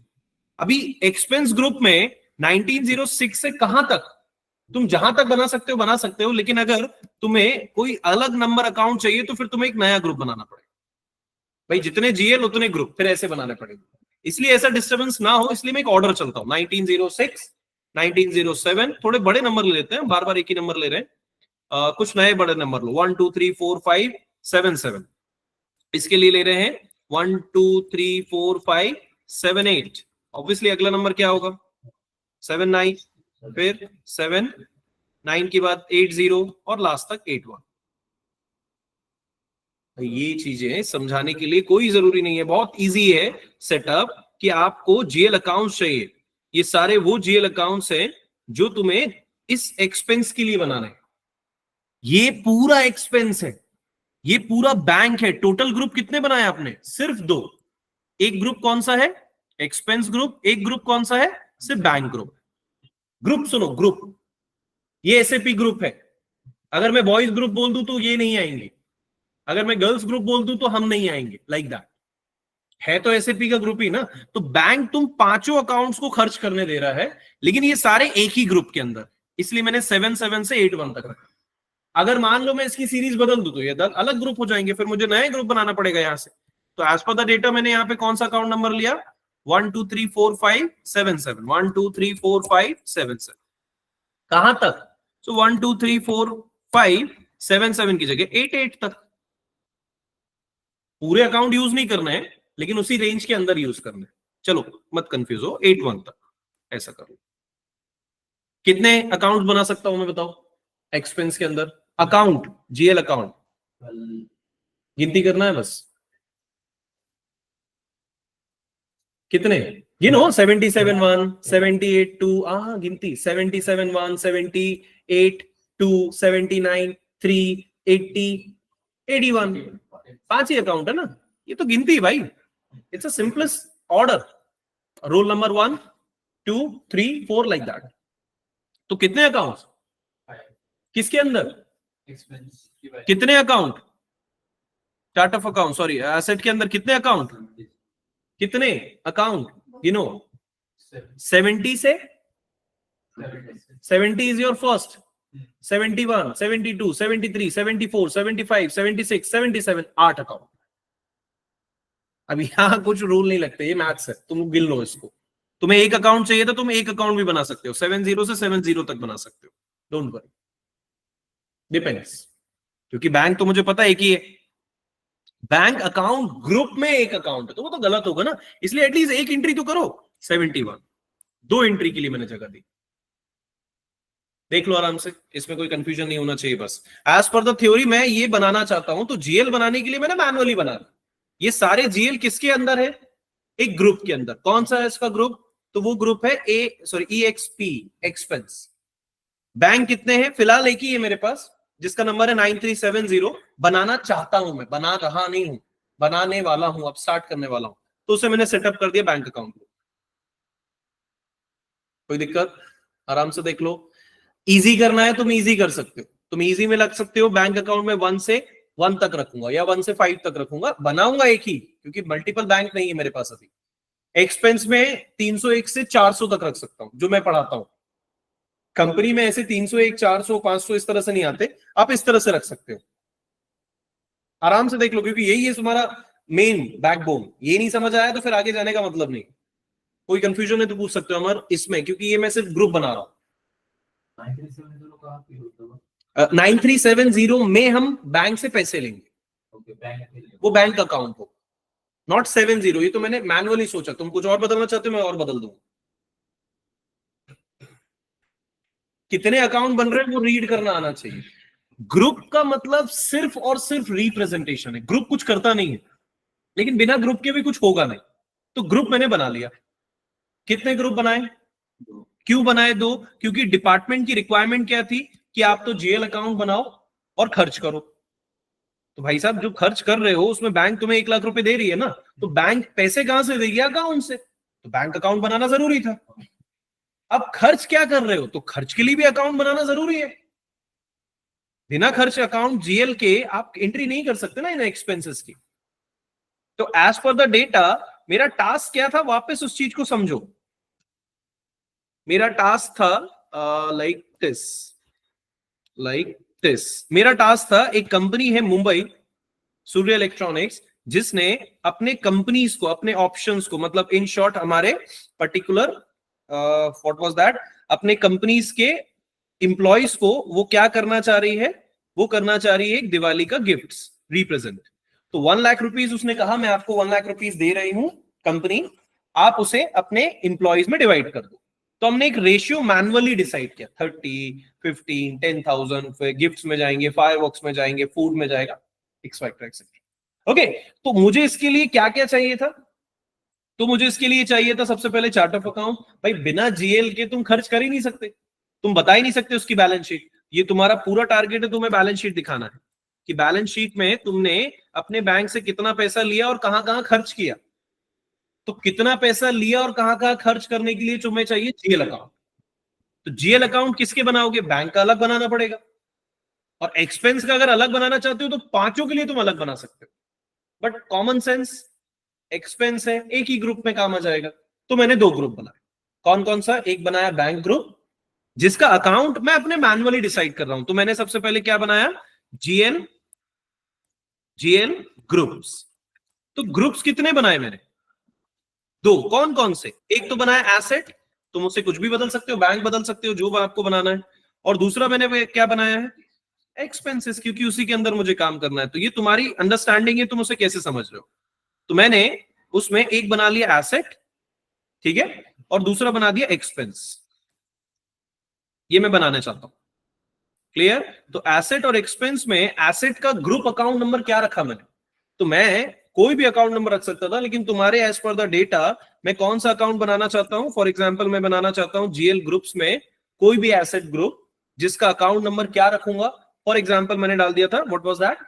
अभी एक्सपेंस ग्रुप में 1906 से कहां तक, तुम जहां तक बना सकते हो, लेकिन अगर तुम्हें कोई अलग नंबर अकाउंट चाहिए तो फिर तुम्हें एक नया ग्रुप बनाना पड़ेगा। भाई जितने जीएल उतने ग्रुप फिर ऐसे बनाने पड़ेंगे, इसलिए ऐसा डिस्टर्बेंस ना हो, इसलिए मैं एक ऑर्डर चलता हूं। 1906 1907, थोड़े बड़े नंबर ले लेते हैं, बार बार एक ही नंबर ले रहे हैं, कुछ नए बड़े नंबर लो, 1 2 3 4 5 7 7, इसके लिए ले रहे हैं 1 2 3 4 5 7 8, ऑब्वियसली अगला नंबर क्या होगा 7 9, फिर 7 9 के बाद 8 0 और लास्ट तक 8 1। ये चीजें समझाने के लिए कोई जरूरी नहीं है, बहुत इजी है सेटअप कि आपको जीएल अकाउंट्स चाहिए। ये सारे वो जीएल अकाउंट्स हैं जो तुम्हें इस एक्सपेंस के लिए बनाना है। ये पूरा एक्सपेंस है, ये पूरा बैंक है। टोटल ग्रुप कितने बनाए आपने? सिर्फ 2। एक ग्रुप कौन सा है? Expense group. एक ग्रुप कौन सा है? सिर्फ बैंक ग्रुप। ग्रुप सुनो, ग्रुप ये एसएपी ग्रुप है। अगर मैं बॉयज ग्रुप बोल दूं तो ये नहीं आएंगे, अगर मैं गर्ल्स ग्रुप बोल दूं तो हम नहीं आएंगे, लाइक दैट है। तो एसएपी का ग्रुप ही ना। तो बैंक तुम 5 अकाउंट्स को खर्च करने दे रहा है, लेकिन ये सारे एक ही ग्रुप के अंदर, इसलिए मैंने 7 7 से 8 1 तक रखा। अगर मान लो मैं इसकी सीरीज बदल दूं तो ये अलग ग्रुप हो जाएंगे, फिर मुझे नए ग्रुप बनाना पड़ेगा यहां से। तो एज पर द डेटा मैंने यहाँ पे कौन सा अकाउंट नंबर लिया? 1 2 3 4 5 7 7, 1 2 3 4 5 7 7। कहां तक? सो 1 2 3 4 5 7 7 की जगह 8 8 तक। पूरे अकाउंट यूज नहीं करना है, लेकिन उसी रेंज के अंदर यूज करना है। चलो मत कंफ्यूज हो, 8 1 तक ऐसा करो। कितने अकाउंट बना सकता हूं मैं बताओ एक्सपेंस के अंदर? अकाउंट, जीएल अकाउंट गिनती करना है बस। कितने गिनो? 77 1 78 2, गिनती 77 1 78 2 79 3 80 81। 5 ही अकाउंट है ना, ये तो गिनती है भाई। It's a simplest order, roll number 1 2 3 4 like that. तो कितने अकाउंट किसके अंदर? कितने account? Chart of account, sorry asset के अंदर कितने अकाउंट? कितने अकाउंट गिनो? 70 से 70 इज योर फर्स्ट, 71 72 73 74 75 76 77, 8 अकाउंट। अब यहां कुछ रूल नहीं लगते, ये मैथ्स है, तुम गिन लो इसको। तुम्हें एक अकाउंट चाहिए तो तुम एक अकाउंट भी बना सकते हो, 70 से 70 तक बना सकते हो, डोंट वरी, डिपेंड्स। क्योंकि बैंक तो मुझे पता है एक ही है, बैंक अकाउंट ग्रुप में एक अकाउंट है तो वो तो गलत होगा ना, इसलिए एटलीस्ट एक एंट्री तो करो। 71, 2 एंट्री के लिए मैंने जगह दी, देख लो आराम से, इसमें कोई कंफ्यूजन नहीं होना चाहिए। बस एज पर द थ्योरी मैं ये बनाना चाहता हूं, तो जीएल बनाने के लिए मैंने मैनुअली बनाया। ये सारे जीएल किसके अंदर है? एक ग्रुप के अंदर। कौन सा है इसका ग्रुप? तो वो ग्रुप है EXP, एक्सपेंस। बैंक कितने हैं? फिलहाल एक ही है मेरे पास, जिसका नंबर है 9370। बनाना चाहता हूं मैं, बना रहा नहीं हूं, बनाने वाला हूं, अब स्टार्ट करने वाला हूं। तो उसे मैंने सेटअप कर दिया बैंक अकाउंट को। कोई दिक्कत? आराम से देख लो। इजी करना है तुम इजी कर सकते हो, तुम इजी में लग सकते हो। बैंक अकाउंट में 1 से 1 तक रखूंगा या 1 से 5 तक रखूंगा, बनाऊंगा एक ही, क्योंकि मल्टीपल बैंक नहीं है मेरे पास अभी। एक्सपेंस में 301 से 400 तक रख सकता हूं, जो मैं पढ़ाता हूं। कंपनी में ऐसे 301 400 500 इस तरह से नहीं आते, आप इस तरह से रख सकते हो। आराम से देख लो, क्योंकि यही है तुम्हारा मेन बैकबोन। ये नहीं समझ आया तो फिर आगे जाने का मतलब नहीं। कोई कंफ्यूजन है तो पूछ सकते हो अमर इसमें, क्योंकि ये मैं सिर्फ ग्रुप बना रहा हूं। 9370 में हम बैंक से पैसे लेंगे, वो बैंक अकाउंट हो, नॉट 70। ये तो मैंने मैनुअली सोचा, तुम कुछ और बदलना चाहते हो मैं और बदल दूंगा। कितने अकाउंट बन रहे हैं वो रीड करना आना चाहिए। ग्रुप का मतलब सिर्फ और सिर्फ रिप्रेजेंटेशन है, ग्रुप कुछ करता नहीं है, लेकिन बिना ग्रुप के भी कुछ होगा नहीं। तो ग्रुप मैंने बना लिया। कितने ग्रुप बनाए? क्यों बनाए? 2, क्योंकि डिपार्टमेंट की रिक्वायरमेंट क्या थी कि आप तो जीएल अकाउंट बनाओ और खर्च करो। तो भाई साहब जो खर्च कर रहे हो उसमें बैंक तुम्हें 1 लाख रुपए दे रही है ना, तो बैंक पैसे कहां से देगी? अकाउंट से। तो बैंक अकाउंट बनाना जरूरी था। अब खर्च क्या कर रहे हो, तो खर्च के लिए भी अकाउंट बनाना जरूरी है। बिना खर्च अकाउंट जीएल के आप एंट्री नहीं कर सकते ना इन एक्सपेंसेस की। तो एज पर द डेटा मेरा टास्क क्या था, वापस उस चीज को समझो। मेरा टास्क था लाइक दिस। मेरा टास्क था, एक कंपनी है मुंबई, सूर्य इलेक्ट्रॉनिक्स, जिसने अपने कंपनीज को, अपने ऑप्शंस को, मतलब इन शॉर्ट हमारे पर्टिकुलर व्हाट वाज दैट, अपने कंपनीज के एम्प्लॉइज को वो क्या करना चाह रही है, वो करना चाह रही है एक दिवाली का गिफ्ट्स रिप्रेजेंट। तो 1 लाख रुपीज उसने कहा मैं आपको 1 लाख रुपीज दे रही हूं कंपनी, आप उसे अपने एम्प्लॉइज में डिवाइड कर दो। तो हमने एक रेशियो मैनुअली डिसाइड किया, 30, 15, 10,000 फिर गिफ्ट्स में जाएंगे, फायरवर्क्स में जाएंगे, फूड में जाएगा, एक्सेट्रा एक्सेट्रा। ओके, तो मुझे इसके लिए क्या क्या चाहिए था, तो मुझे इसके लिए चाहिए था सबसे पहले चार्ट ऑफ अकाउंट। भाई बिना जीएल के तुम खर्च कर ही नहीं सकते, तुम बता ही नहीं सकते उसकी बैलेंस शीट। ये तुम्हारा पूरा टारगेट है, तुम्हें बैलेंस शीट दिखाना है कि बैलेंस शीट में तुमने अपने बैंक से कितना पैसा लिया और कहां कहां खर्च किया। तो कितना पैसा लिया और कहां कहां खर्च करने के लिए तुम्हें चाहिए जीएल अकाउंट। तो जीएल अकाउंट किसके बनाओगे, बैंक का अलग बनाना पड़ेगा, और एक्सपेंस का अगर अलग बनाना चाहते हो तो पांचों के लिए तुम अलग बना सकते हो। बट कॉमन सेंस, एक्सपेंस है एक ही ग्रुप में काम आ जाएगा। तो मैंने 2 ग्रुप बनाए। कौन कौन सा, एक बनाया बैंक ग्रुप जिसका अकाउंट मैं अपने मैनुअली डिसाइड कर रहा हूं। तो मैंने सबसे पहले क्या बनाया, जीएल ग्रुप्स। तो ग्रुप्स कितने बनाए मैंने, 2। कौन कौन से, एक तो बनाया एसेट, तुम उससे कुछ भी बदल सकते हो, बैंक बदल सकते हो, जो आपको बनाना है। और दूसरा मैंने क्या बनाया है, एक्सपेंसेस, क्योंकि उसी के अंदर मुझे काम करना है। तो ये तुम्हारी अंडरस्टैंडिंग है, तुम उसे कैसे समझ रहे हो। तो मैंने उसमें एक बना लिया एसेट, ठीक है, और दूसरा बना दिया एक्सपेंस। ये मैं बनाना चाहता हूं, क्लियर। तो एसेट और एक्सपेंस में एसेट का ग्रुप अकाउंट नंबर क्या रखा मैंने, तो मैं कोई भी अकाउंट नंबर रख सकता था, लेकिन तुम्हारे एज पर द डेटा मैं कौन सा अकाउंट बनाना चाहता हूं। फॉर एग्जांपल मैं बनाना चाहता हूं जीएल ग्रुप्स में कोई भी एसेट ग्रुप जिसका अकाउंट नंबर क्या रखूंगा। फॉर एग्जांपल मैंने डाल दिया था, व्हाट वाज दैट,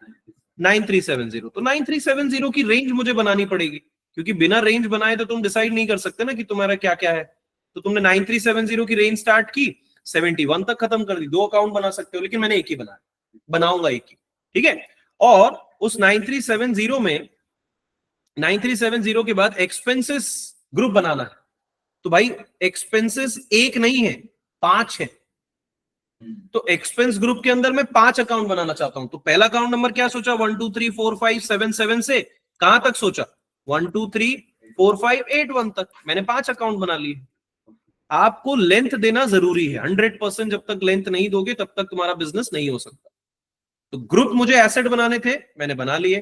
9370। तो 9370 की रेंज मुझे बनानी पड़ेगी, क्योंकि बिना रेंज बनाए तो तुम डिसाइड नहीं कर सकते ना कि तुम्हारा क्या क्या है। तो तुमने 9370 की रेंज स्टार्ट की, 71 तक खत्म कर दी। 2 अकाउंट बना सकते हो, लेकिन मैंने एक ही बनाया, बनाऊंगा एक ही, ठीक है। और उस 9370 में 9370 के बाद एक्सपेंसेस ग्रुप बनाना है। तो भाई एक्सपेंसेस एक नहीं है, 5 है। तो एक्सपेंस ग्रुप के अंदर मैं 5 अकाउंट बनाना चाहता हूं। तो पहला अकाउंट नंबर क्या सोचा, 1 2 3 4 5 7 7 से कहां तक सोचा, 1 2 3 4 5 8 1 तक। मैंने 5 अकाउंट बना लिए। आपको लेंथ देना जरूरी है, 100%। जब तक लेंथ नहीं दोगे तब तक तुम्हारा बिजनेस नहीं हो सकता। तो ग्रुप मुझे एसेट बनाने थे, मैंने बना लिए,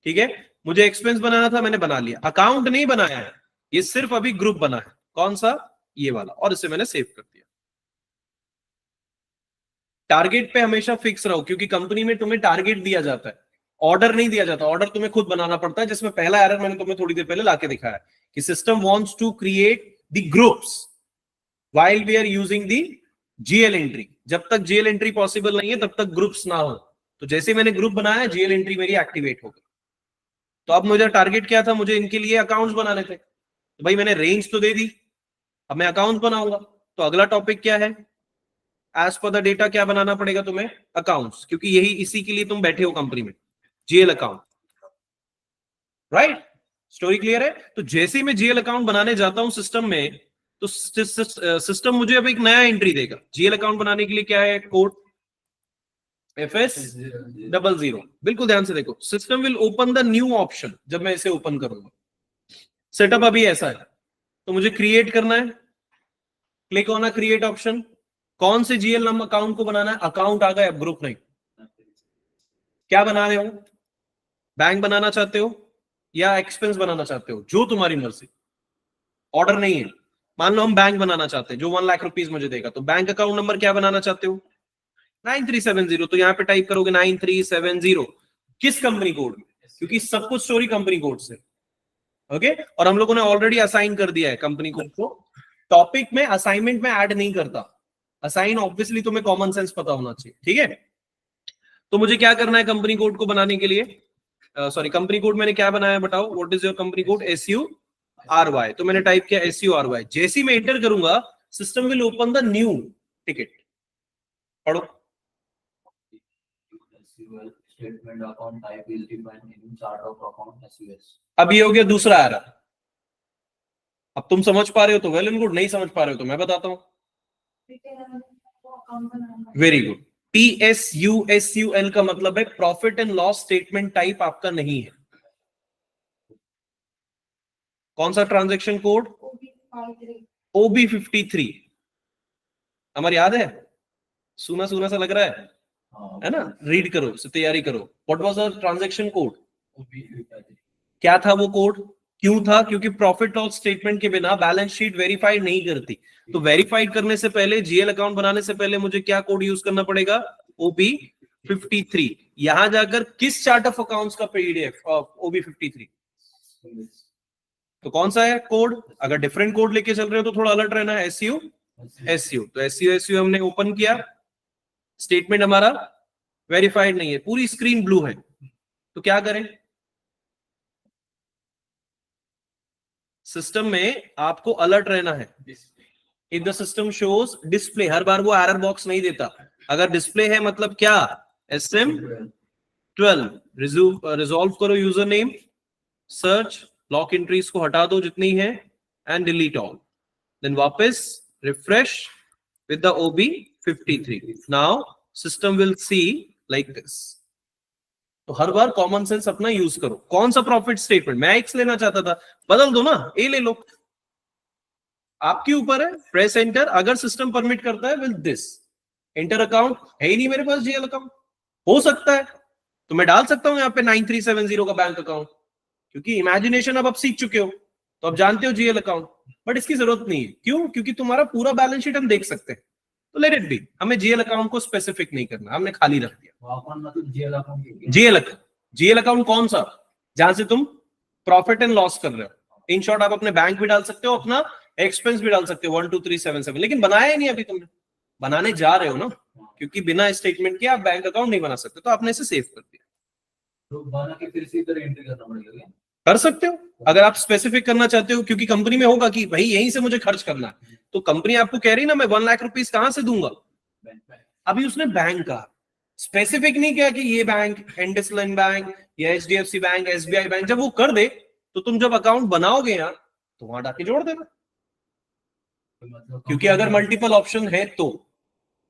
ठीक है। मुझे एक्सपेंस बनाना था, मैंने बना लिया। अकाउंट नहीं बनाया है, ये सिर्फ अभी ग्रुप बना है। कौन सा, ये वाला, और इसे मैंने सेव कर दिया। टारगेट पे हमेशा फिक्स रहो, क्योंकि कंपनी में तुम्हें टारगेट दिया जाता है, ऑर्डर नहीं दिया जाता। ऑर्डर तुम्हें खुद बनाना पड़ता है, जिसमें पहला एरर मैंने तुम्हें थोड़ी देर पहले लाके दिखाया कि system wants to create the groups while we are using the GL entry. जब तक जीएल एंट्री पॉसिबल नहीं है तब तक ग्रुप्स ना हो। तो जैसे मैंने ग्रुप बनाया, जीएल एंट्री मेरी एक्टिवेट हो गई। तो अब मुझे टारगेट क्या था, मुझे इनके लिए अकाउंट्स बनाने थे। तो भाई मैंने रेंज तो दे दी, अब मैं अकाउंट बनाऊंगा। तो अगला टॉपिक क्या है, एज पर द डेटा क्या बनाना पड़ेगा तुम्हें, अकाउंट्स, क्योंकि यही इसी के लिए तुम बैठे हो कंपनी में, GL account, right. Story clear है। तो जैसे ही मैं जीएल अकाउंट बनाने जाता हूं सिस्टम में, तो सिस्टम मुझे अब एक नया एंट्री देगा। जीएल अकाउंट बनाने के लिए क्या है, कोड FS00। बिल्कुल ध्यान से देखो, system will open the new option. जब मैं इसे ओपन करूंगा, सेटअप अभी ऐसा है, तो मुझे क्रिएट करना है, क्लिक ऑन क्रिएट ऑप्शन। कौन से जीएल नंबर अकाउंट को बनाना है, अकाउंट आ गया, अब ग्रुप नहीं। क्या बना रहे हो, बैंक बनाना चाहते हो या एक्सपेंस बनाना चाहते हो, जो तुम्हारी मर्जी, ऑर्डर नहीं है। मान लो हम बैंक बनाना चाहते हैं, जो 1 लाख रुपीज मुझे देगा। तो बैंक अकाउंट नंबर क्या बनाना चाहते हो, 9370। तो यहां पे टाइप करोगे 9370, किस कंपनी कोड में, क्योंकि सब कुछ स्टोरी कंपनी कोड से, ओके। और हम लोगों ने ऑलरेडी असाइन कर दिया है कंपनी कोड को। टॉपिक में असाइनमेंट में ऐड नहीं करता, असाइन ऑब्वियसली तुम्हें कॉमन सेंस पता होना चाहिए, ठीक है। तो मुझे क्या करना है कंपनी कोड को बनाने के लिए, सॉरी कंपनी कोड मैंने क्या बनाया बताओ, what is your company code, SURY। तो मैंने टाइप किया SURY। जैसे ही मैं एंटर करूंगा, system will open the new ticket. पढ़ो, Statement account type will define in chart of account SUS. अब ये हो गया दूसरा एरर। अब तुम समझ पा रहे हो तो वेल एंड गुड, नहीं समझ पा रहे हो तो मैं बताता हूं। Very good. PSUSUL का मतलब है profit and loss statement type आपका नहीं है। कौन सा ट्रांजैक्शन कोड, OB 53 हमारे याद है, सुना सुना सा लग रहा है ना, रीड करो, से तैयारी करो। What was the transaction code, क्या था वो कोड, क्यों था, क्योंकि प्रॉफिट लॉस स्टेटमेंट के बिना बैलेंस शीट वेरीफाइड नहीं करती। तो वेरीफाइड करने से पहले, जीएल अकाउंट बनाने से पहले मुझे क्या कोड यूज करना पड़ेगा, OB 53। यहां जाकर किस चार्ट ऑफ अकाउंट्स का PDF OB 53, तो कौन सा है कोड। अगर डिफरेंट कोड लेके चल रहे हो तो थोड़ा अलर्ट रहना है। SU तो SU हमने ओपन किया, स्टेटमेंट हमारा वेरीफाइड नहीं है, पूरी स्क्रीन ब्लू है, तो क्या करें, सिस्टम में आपको अलर्ट रहना है। If the system shows display, हर बार वो एरर बॉक्स नहीं देता। अगर डिस्प्ले है मतलब क्या, SM12 रिजॉल्व करो user name, search, lock entries को हटा दो जितनी है, एंड डिलीट ऑल, देन वापस refresh with the OB 53। Now system will see like this. तो हर बार कॉमन सेंस अपना यूज करो। कौन सा प्रॉफिट स्टेटमेंट, मैं X लेना चाहता था, बदल दो ना, A ले लो, आपके ऊपर है, प्रेस एंटर। अगर सिस्टम परमिट करता है विद दिस, एंटर अकाउंट है ही नहीं मेरे पास, जीएल अकाउंट हो सकता है तो मैं डाल सकता हूं यहाँ पे 9370 का बैंक अकाउंट, क्योंकि इमेजिनेशन अब आप सीख चुके हो, तो अब जानते हो जीएल अकाउंट, बट इसकी जरूरत नहीं है। क्यों, क्योंकि तुम्हारा पूरा बैलेंस शीट हम देख सकते हैं, तो लेट इट बी। हमें जीएल अकाउंट को स्पेसिफिक नहीं करना, हमने खाली रख दिया। जीएल अकाउंट कौन सा, जहां से तुम प्रॉफिट एंड लॉस कर रहे हो। इन शॉर्ट आप अपने बैंक भी डाल सकते हो, अपना एक्सपेंस भी डाल सकते हो 12377, लेकिन बनाया ही नहीं अभी तुमने, बनाने जा रहे हो ना, क्योंकि बिना स्टेटमेंट के आप बैंक अकाउंट नहीं बना सकते, तो आपने इसे सेव कर दिया। तो बना के फिर से इधर एंट्री करना पड़ेगा, कर सकते हो अगर आप स्पेसिफिक करना चाहते हो, क्योंकि कंपनी में होगा कि भाई यहीं से मुझे खर्च करना है, तो कंपनी आपको कह रही ना मैं 1 लाख रुपीस कहां से दूंगा, अभी उसने बैंक का स्पेसिफिक नहीं किया कि ये बैंक इंडसइंड बैंक या HDFC बैंक, SBI बैंक। जब वो कर दे तो तुम जब अकाउंट बनाओगे यहाँ तो वहां डाके जोड़ देना, क्योंकि अगर मल्टीपल ऑप्शन है तो।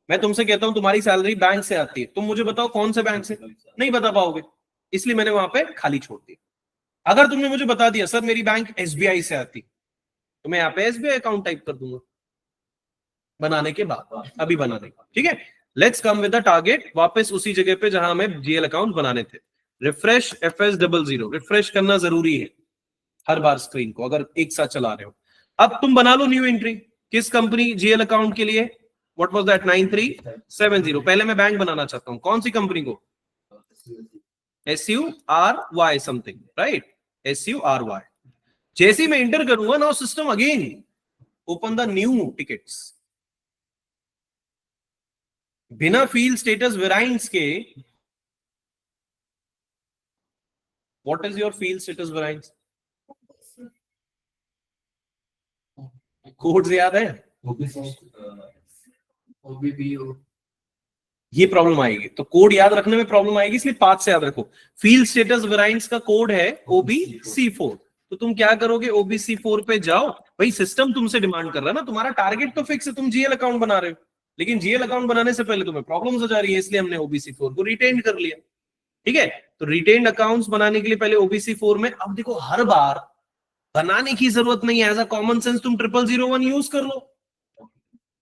मैं तुमसे कहता हूं तुम्हारी सैलरी बैंक से आती है, तुम मुझे बताओ कौन से बैंक से, नहीं बता पाओगे, इसलिए मैंने वहां पे खाली छोड़ दिया। अगर तुमने मुझे बता दिया सर मेरी बैंक SBI से आती, तो मैं यहाँ पे SBI अकाउंट टाइप कर दूंगा बनाने के बाद, अभी बनाने का। ठीक है, let's come with the target, वापस उसी जगह पे जहां हमें जीएल अकाउंट बनाने थे। रिफ्रेश FS00, रिफ्रेश करना जरूरी है हर बार स्क्रीन को, अगर एक साथ चला रहे हो। अब तुम बना लो न्यू एंट्री, किस कंपनी, जीएल अकाउंट के लिए, व्हाट वाज दैट, 9370। पहले मैं बैंक बनाना चाहता हूं, कौन सी कंपनी को, SURY समथिंग, राइट, SURY। जैसे ही मैं एंटर करूंगा ना, system again open the new tickets, बिना फील्ड स्टेटस वेराइंट्स के। What is your field status variants, code याद है, ये प्रॉब्लम आएगी, तो कोड याद रखने में प्रॉब्लम आएगी, इसलिए पाथ से याद रखो। फील्ड स्टेटस वेराइंट्स का कोड है OBC4, तो तुम क्या करोगे, OBC4 पे जाओ। भाई सिस्टम तुमसे डिमांड कर रहा है ना, तुम्हारा टारगेट तो फिक्स है, तुम जीएल अकाउंट बना रहे हो, लेकिन जीएल अकाउंट बनाने से पहले तुम्हें प्रॉब्लम्स हो जा रही है, इसलिए हमने OBC4 को रिटेन कर लिया। ठीक है, तो रिटेन्ड अकाउंट्स बनाने के लिए पहले OBC4 में, अब देखो हर बार बनाने की जरूरत नहीं है, एज अ कॉमन सेंस तुम 0001 यूज कर लो।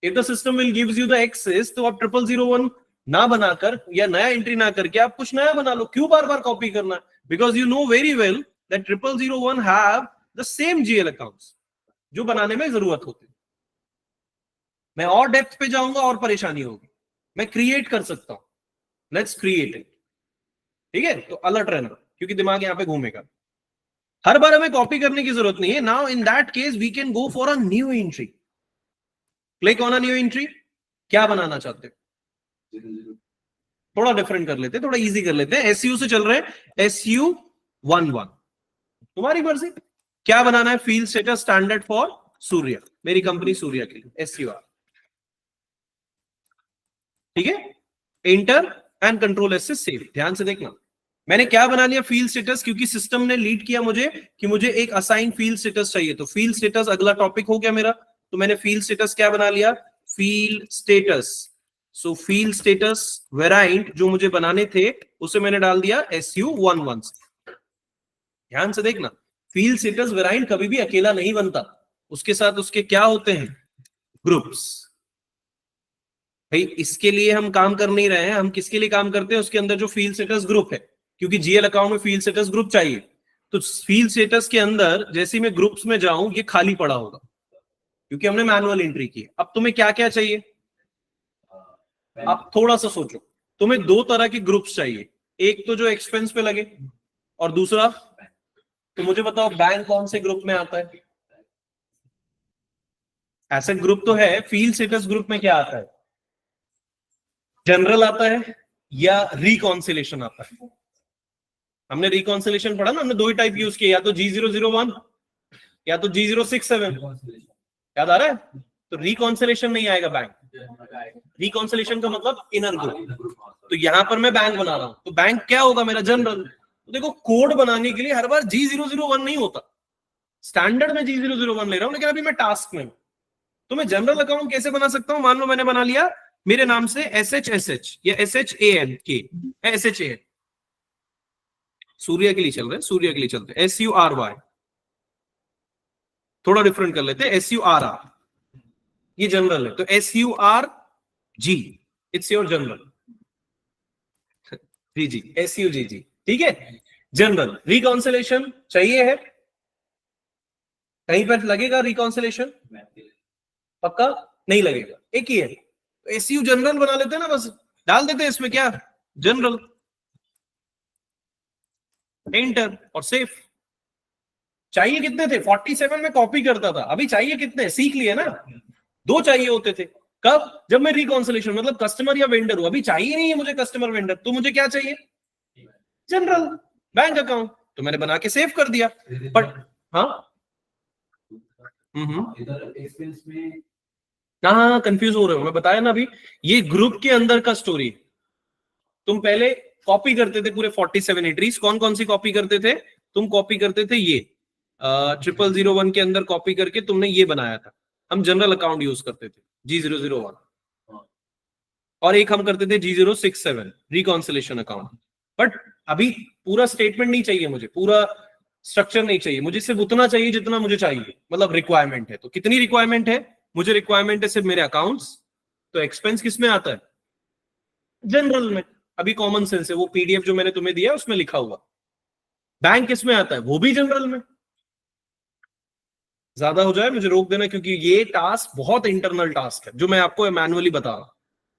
If the system will gives you the access, तो आप 0001 ना बनाकर या नया एंट्री ना करके आप कुछ नया बना लो। क्यों बार बार कॉपी करना, because you know very well that 0001 have the same GL accounts जो बनाने में जरूरत होती है। मैं और डेप्थ पे जाऊंगा और परेशानी होगी, मैं क्रिएट कर सकता हूं, लेट्स क्रिएट इट। ठीक है, तो अलर्ट रहना, क्योंकि दिमाग यहां पे घूमेगा, हर बार हमें कॉपी करने की जरूरत नहीं है। Now in that case we can go for a new entry, click on a new entry. क्या बनाना चाहते हो, थोड़ा डिफरेंट कर लेते हैं, थोड़ा इजी कर लेते हैं। SU से चल रहे हैं, SU11, तुम्हारी मर्जी क्या बनाना है। Field status standard for Surya, मेरी कंपनी सूर्या के लिए SUR। ठीक है, एंटर एंड कंट्रोल S से सेव। ध्यान से देखना मैंने क्या बना लिया, फील्ड स्टेटस, क्योंकि सिस्टम ने लीड किया मुझे कि मुझे एक असाइन फील्ड स्टेटस चाहिए, तो फील्ड स्टेटस अगला टॉपिक हो गया मेरा। तो मैंने फील्ड स्टेटस क्या बना लिया, field status. So field status variant जो मुझे बनाने थे उसे मैंने डाल दिया SU11 से। ध्यान से देखना, फील्ड स्टेटस वेराइंट कभी भी अकेला नहीं बनता, उसके साथ उसके क्या होते हैं, ग्रुप्स। भाई इसके लिए हम काम कर नहीं रहे हैं, हम किसके लिए काम करते हैं, उसके अंदर जो फील्ड स्टेटस ग्रुप है, क्योंकि जीएल अकाउंट में फील्ड स्टेटस ग्रुप चाहिए। तो फील्ड स्टेटस के अंदर जैसे ही मैं ग्रुप्स में जाऊं ये खाली पड़ा होगा, क्योंकि हमने मैनुअल एंट्री की। अब तुम्हें क्या क्या चाहिए, आप थोड़ा सा सोचो। तुम्हें दो तरह के ग्रुप्स चाहिए, एक तो जो एक्सपेंस पे लगे, और दूसरा, तो मुझे बताओ बैंक कौन से ग्रुप में आता है। एसेट ग्रुप तो है, फील्ड स्टेटस ग्रुप में क्या आता है, जनरल आता है या रिकॉन्सिलेशन आता है। हमने रिकॉन्सिलेशन पढ़ा ना, हमने दो ही टाइप यूज किए, या तो G001 या तो G067, याद आ रहा है। तो रिकॉन्सिलेशन नहीं आएगा बैंक, रिकॉन्सिलेशन का मतलब इनर ग्रुप। तो यहां पर मैं बैंक बना रहा हूं, तो बैंक क्या होगा मेरा, जनरल। तो देखो कोड बनाने के लिए हर बार G001 नहीं होता, स्टैंडर्ड में G001 ले रहा हूं, लेकिन अभी मैं टास्क में हूं। तो मैं जनरल अकाउंट कैसे बना सकता हूं, मान लो मैंने बना लिया मेरे नाम से SHSH या SHAN के, SHAN, सूर्य के लिए चल रहे हैं, सूर्य के लिए चलते हैं, SURY, थोड़ा डिफरेंट कर लेते हैं, SURR, ये जनरल है। तो SURG, it's your general, G SUGG, ठीक है, जनरल। रिकॉन्सिलेशन चाहिए है, कहीं पर लगेगा रिकॉन्सिलेशन, पक्का नहीं लगेगा, एक ही है। तो SU जनरल बना लेते हैं ना, बस डाल देते हैं इसमें क्या, जनरल, एंटर और सेव। चाहिए कितने थे, 47 में कॉपी करता था, अभी चाहिए कितने, सीख लिए ना, दो चाहिए होते थे। कब, जब मैं रिकॉन्सिलेशन मतलब कस्टमर या वेंडर हूं, अभी चाहिए नहीं है मुझे कस्टमर वेंडर, तो मुझे क्या चाहिए, जनरल बैंक अकाउंट। तो मैंने बना के सेव कर दिया। बट हाँ इधर एक्सपेंस में हाँ कंफ्यूज हो रहे हो, मैं बताया ना अभी, ये ग्रुप के अंदर का स्टोरी। तुम पहले कॉपी करते थे पूरे 47 एंट्रीज, कौन कौन सी कॉपी करते थे, तुम कॉपी करते थे ये 0001 के अंदर कॉपी करके तुमने ये बनाया था। हम जनरल अकाउंट यूज करते थे G001, और एक हम करते थे G067 रिकॉन्सिलेशन अकाउंट। बट अभी पूरा स्टेटमेंट नहीं चाहिए मुझे, पूरा स्ट्रक्चर नहीं चाहिए मुझे, सिर्फ उतना चाहिए जितना मुझे चाहिए, मतलब रिक्वायरमेंट है। तो कितनी रिक्वायरमेंट है, मुझे रिक्वायरमेंट है सिर्फ मेरे अकाउंट्स। तो एक्सपेंस किस में आता है, जनरल में, अभी कॉमन सेंस है, वो PDF जो मैंने तुम्हें दिया उसमें लिखा हुआ। बैंक किस में आता है, वो भी जनरल में। ज्यादा हो जाए मुझे रोक देना, क्योंकि ये टास्क बहुत इंटरनल टास्क है जो मैं आपको मैनुअली बता रहा हूं,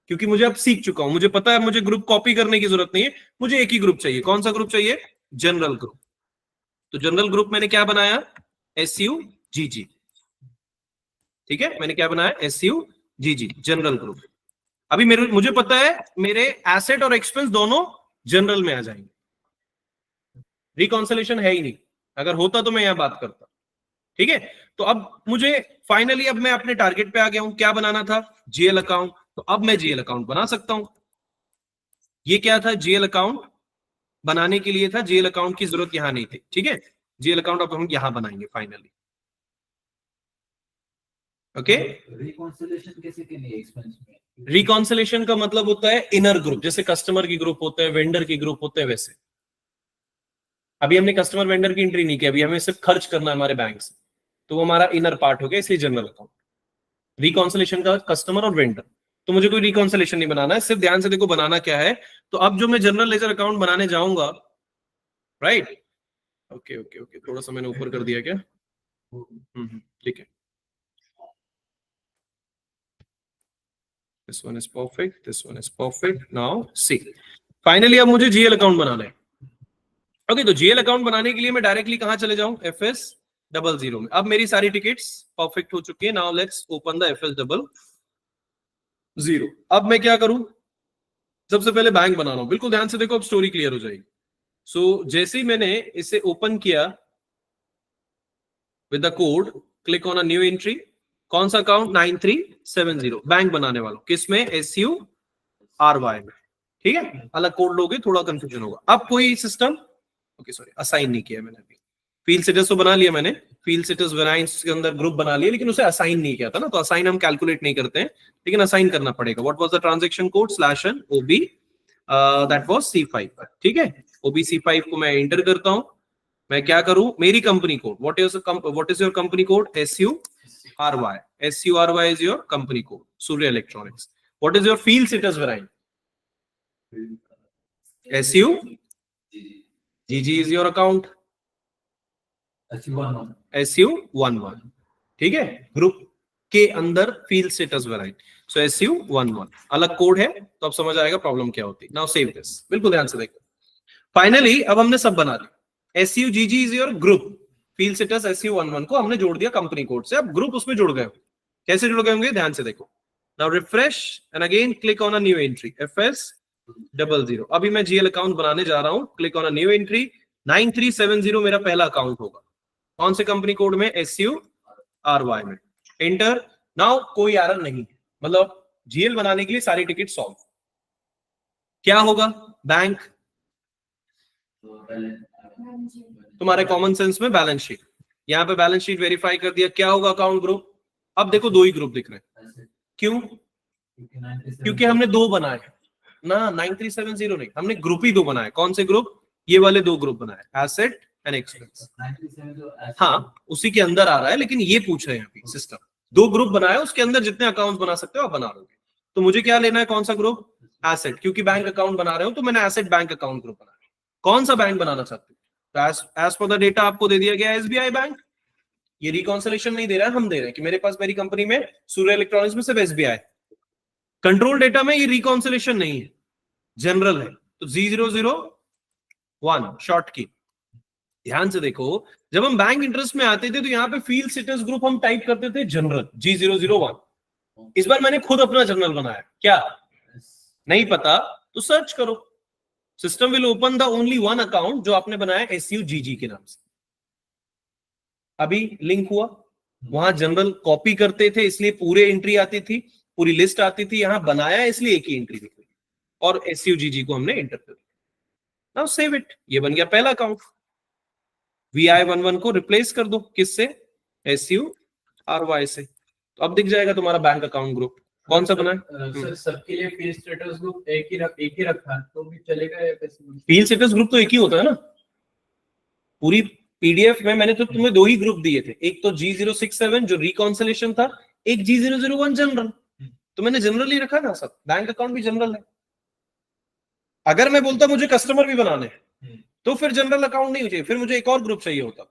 क्योंकि मुझे अब सीख चुका हूं, मुझे पता है मुझे ग्रुप कॉपी करने की जरूरत नहीं है, मुझे एक ही ग्रुप चाहिए। कौन सा ग्रुप चाहिए, जनरल ग्रुप। तो जनरल ग्रुप मैंने क्या बनाया, SUGG, ठीक है, मैंने क्या बनाया, SUGG जनरल ग्रुप। अभी मुझे पता है मेरे एसेट और एक्सपेंस दोनों जनरल में आ जाएंगे, रिकॉन्सिलेशन है ही नहीं, अगर होता तो मैं यहां बात करता, ठीक है। तो अब मुझे फाइनली, अब मैं अपने टारगेट पे आ गया हूं, क्या बनाना था, GL अकाउंट। तो अब मैं GL अकाउंट बना सकता हूं। ये क्या था, GL अकाउंट बनाने के लिए था, GL अकाउंट की जरूरत यहां नहीं थी, ठीक है। GL अकाउंट अब हम यहां बनाएंगे फाइनली, ओके। रिकॉन्सिलेशन कैसे के लिए एक्सपेंस में, रिकॉन्सिलेशन का मतलब होता है इनर ग्रुप, जैसे कस्टमर की ग्रुप होते हैं, वेंडर की ग्रुप होते हैं, वैसे अभी हमने कस्टमर वेंडर की एंट्री नहीं की, अभी हमें सिर्फ खर्च करना है हमारे बैंक से, तो वो हमारा इनर पार्ट हो गया, इसलिए जनरल अकाउंट। रिकॉन्सिलेशन का कस्टमर और वेंडर, तो मुझे कोई रिकॉन्सिलेशन नहीं बनाना है, सिर्फ ध्यान से देखो बनाना क्या है। तो अब जो मैं जनरल लेजर अकाउंट बनाने जाऊंगा, राइट, ओके ओके ओके, थोड़ा सा मैंने ऊपर कर दिया क्या, ठीक है, this one is perfect, this one is perfect, now see finally अब मुझे GL अकाउंट बनाना है। ओके, तो GL अकाउंट बनाने के लिए मैं डायरेक्टली कहां चले जाऊं, FS00 में। अब मेरी सारी टिकट्स परफेक्ट हो चुकी है, now let's open the FS00। अब मैं क्या करूं, सबसे पहले बैंक बना रहा हूं, बिल्कुल ध्यान से देखो, अब स्टोरी क्लियर हो जाएगी। सो जैसे ही मैंने इसे ओपन किया with the code, click on a new entry, कौन सा अकाउंट, 9370, बैंक बनाने वाला, किसमें, SURY में, ठीक है। अलग कोड लोगे थोड़ा कंफ्यूजन होगा। अब कोई सिस्टम, ओके सॉरी, असाइन नहीं किया मैंने अभी, फील्ड स्टेटस तो बना लिया मैंने, फील्ड स्टेटस बनाए, इसके अंदर ग्रुप बना लिया, लेकिन उसे असाइन नहीं किया था ना, तो असाइन हम कैलकुलेट नहीं करते हैं, लेकिन असाइन करना पड़ेगा। What was the transaction code, /n OB that was C5, ठीक है। OB C5 को मैं एंटर करता हूं, मैं क्या करूं, मेरी company code, what is your company code, SURY, SURY is your company code, Surya electronics. What is your field status variant, SUGG is your account, SU11. ठीक है, ग्रुप के अंदर फील्ड स्टेटस वेराइंट, सो SU11 अलग कोड है, तो अब समझ आएगा प्रॉब्लम क्या होती है. नाउ सेव दिस, बिल्कुल ध्यान से देखो. फाइनली अब हमने सब बना दिया. SUGG is your group, field status SU11 को हमने जोड़ दिया कंपनी कोड से. अब ग्रुप उसमें जुड़ गए. कैसे जुड़ गए होंगे, ध्यान से देखो. Now refresh and again click on a new entry, FS00. अभी मैं GL अकाउंट बनाने जा रहा हूं. Click on a new entry. 9370 मेरा पहला अकाउंट होगा. कौन से कंपनी कोड में, SURY में. एंटर. नाउ कोई एरर नहीं, मतलब GL बनाने के लिए सारी टिकट सॉल्व. क्या होगा, बैंक, तुम्हारे कॉमन सेंस में बैलेंस शीट. यहाँ पे बैलेंस शीट वेरीफाई कर दिया. क्या होगा, अकाउंट ग्रुप. अब देखो दो ही ग्रुप दिख रहे हैं. क्यों, क्योंकि हमने दो बनाए ना, 9370 नहीं, हमने ग्रुप ही दो बनाए. कौन से ग्रुप, ये वाले दो ग्रुप बनाए, एसेट एंड एक्सपेंस. हाँ, उसी के अंदर आ रहा है, लेकिन ये पूछ रहे हैं अभी सिस्टम. दो ग्रुप बनाए, उसके अंदर जितने अकाउंट बना सकते हो आप बना लोगे. तो मुझे क्या लेना है, कौन सा ग्रुप, एसेट, क्योंकि बैंक अकाउंट बना रहे हो तो मैंने एसेट बैंक अकाउंट ग्रुप बनाया. कौन सा बैंक बनाना चाहते हो, तो एज पर द डेटा आपको दे दिया गया SBI बैंक. ये रिकॉन्सिलेशन नहीं दे रहा है, हम दे रहे हैं कि मेरे पास मेरी कंपनी में सूर्य इलेक्ट्रॉनिक्स में सिर्फ SBI. कंट्रोल डेटा में ये रिकॉन्सिलेशन नहीं है, जनरल है, तो G001 शॉर्ट की. ध्यान से देखो, जब हम बैंक इंटरेस्ट में आते थे तो यहाँ पे फील्ड स्टेटस ग्रुप हम टाइप करते थे जनरल, G001. इस बार मैंने खुद अपना जनरल बनाया. क्या नहीं पता तो सर्च करो. System will open the only one account जो आपने बनाया SUGG के नाम से. अभी लिंक हुआ, वहां जनरल कॉपी करते थे इसलिए पूरे एंट्री आती थी, पूरी लिस्ट आती थी. यहां बनाया इसलिए एक ही एंट्री दिख रही और SUGG को हमने एंटर कर दिया. Now save it. ये बन गया पहला अकाउंट. VI11 को रिप्लेस कर दो, किससे, SURY से. तो अब दिख जाएगा तुम्हारा बैंक अकाउंट ग्रुप. कौन सा बना है, सर सबके लिए फील्ड स्टेटस ग्रुप एक ही रखा है तो भी चलेगा या कैसे. फील्ड स्टेटस ग्रुप तो एक ही होता है ना. पूरी PDF में मैंने तो तुम्हें दो ही ग्रुप दिए थे, एक तो G067 जो रिकॉन्सिलेशन था, एक G001 जनरल. तो मैंने जनरल ही रखा ना सब. बैंक अकाउंट भी जनरल है. अगर मैं बोलता मुझे कस्टमर भी बनाने हैं तो फिर जनरल अकाउंट नहीं चाहिए, फिर मुझे एक और ग्रुप चाहिए होता.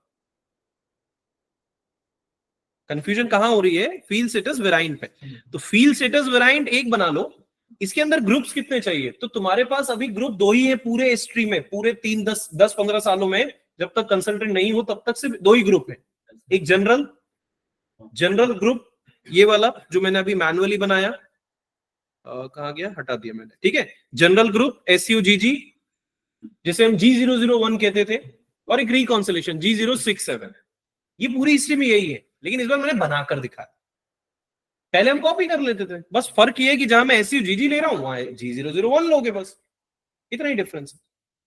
कंफ्यूजन कहां हो रही है, फील्ड स्टेटस वेराइंट पे. तो फील्ड स्टेटस वेराइंट एक बना लो. इसके अंदर ग्रुप्स कितने चाहिए, तो तुम्हारे पास अभी ग्रुप दो ही है पूरे हिस्ट्री में, पूरे 10-15 सालों में. जब तक कंसल्टेंट नहीं हो तब तक सिर्फ दो ही ग्रुप है. एक जनरल ग्रुप, ये वाला जो मैंने अभी मैनुअली बनाया, कहां गया, हटा दिया मैंने. ठीक है, जनरल ग्रुप SUGG जिसे हम G001 कहते थे, और एक रिकॉन्सिलेशन G067. ये पूरी हिस्ट्री में यही है, लेकिन इस बार मैंने बनाकर दिखाया. पहले हम कॉपी कर लेते थे, बस फर्क ये है कि जहां मैं SUGG ले रहा हूं वहां G001 लोगे, बस इतना ही डिफरेंस है.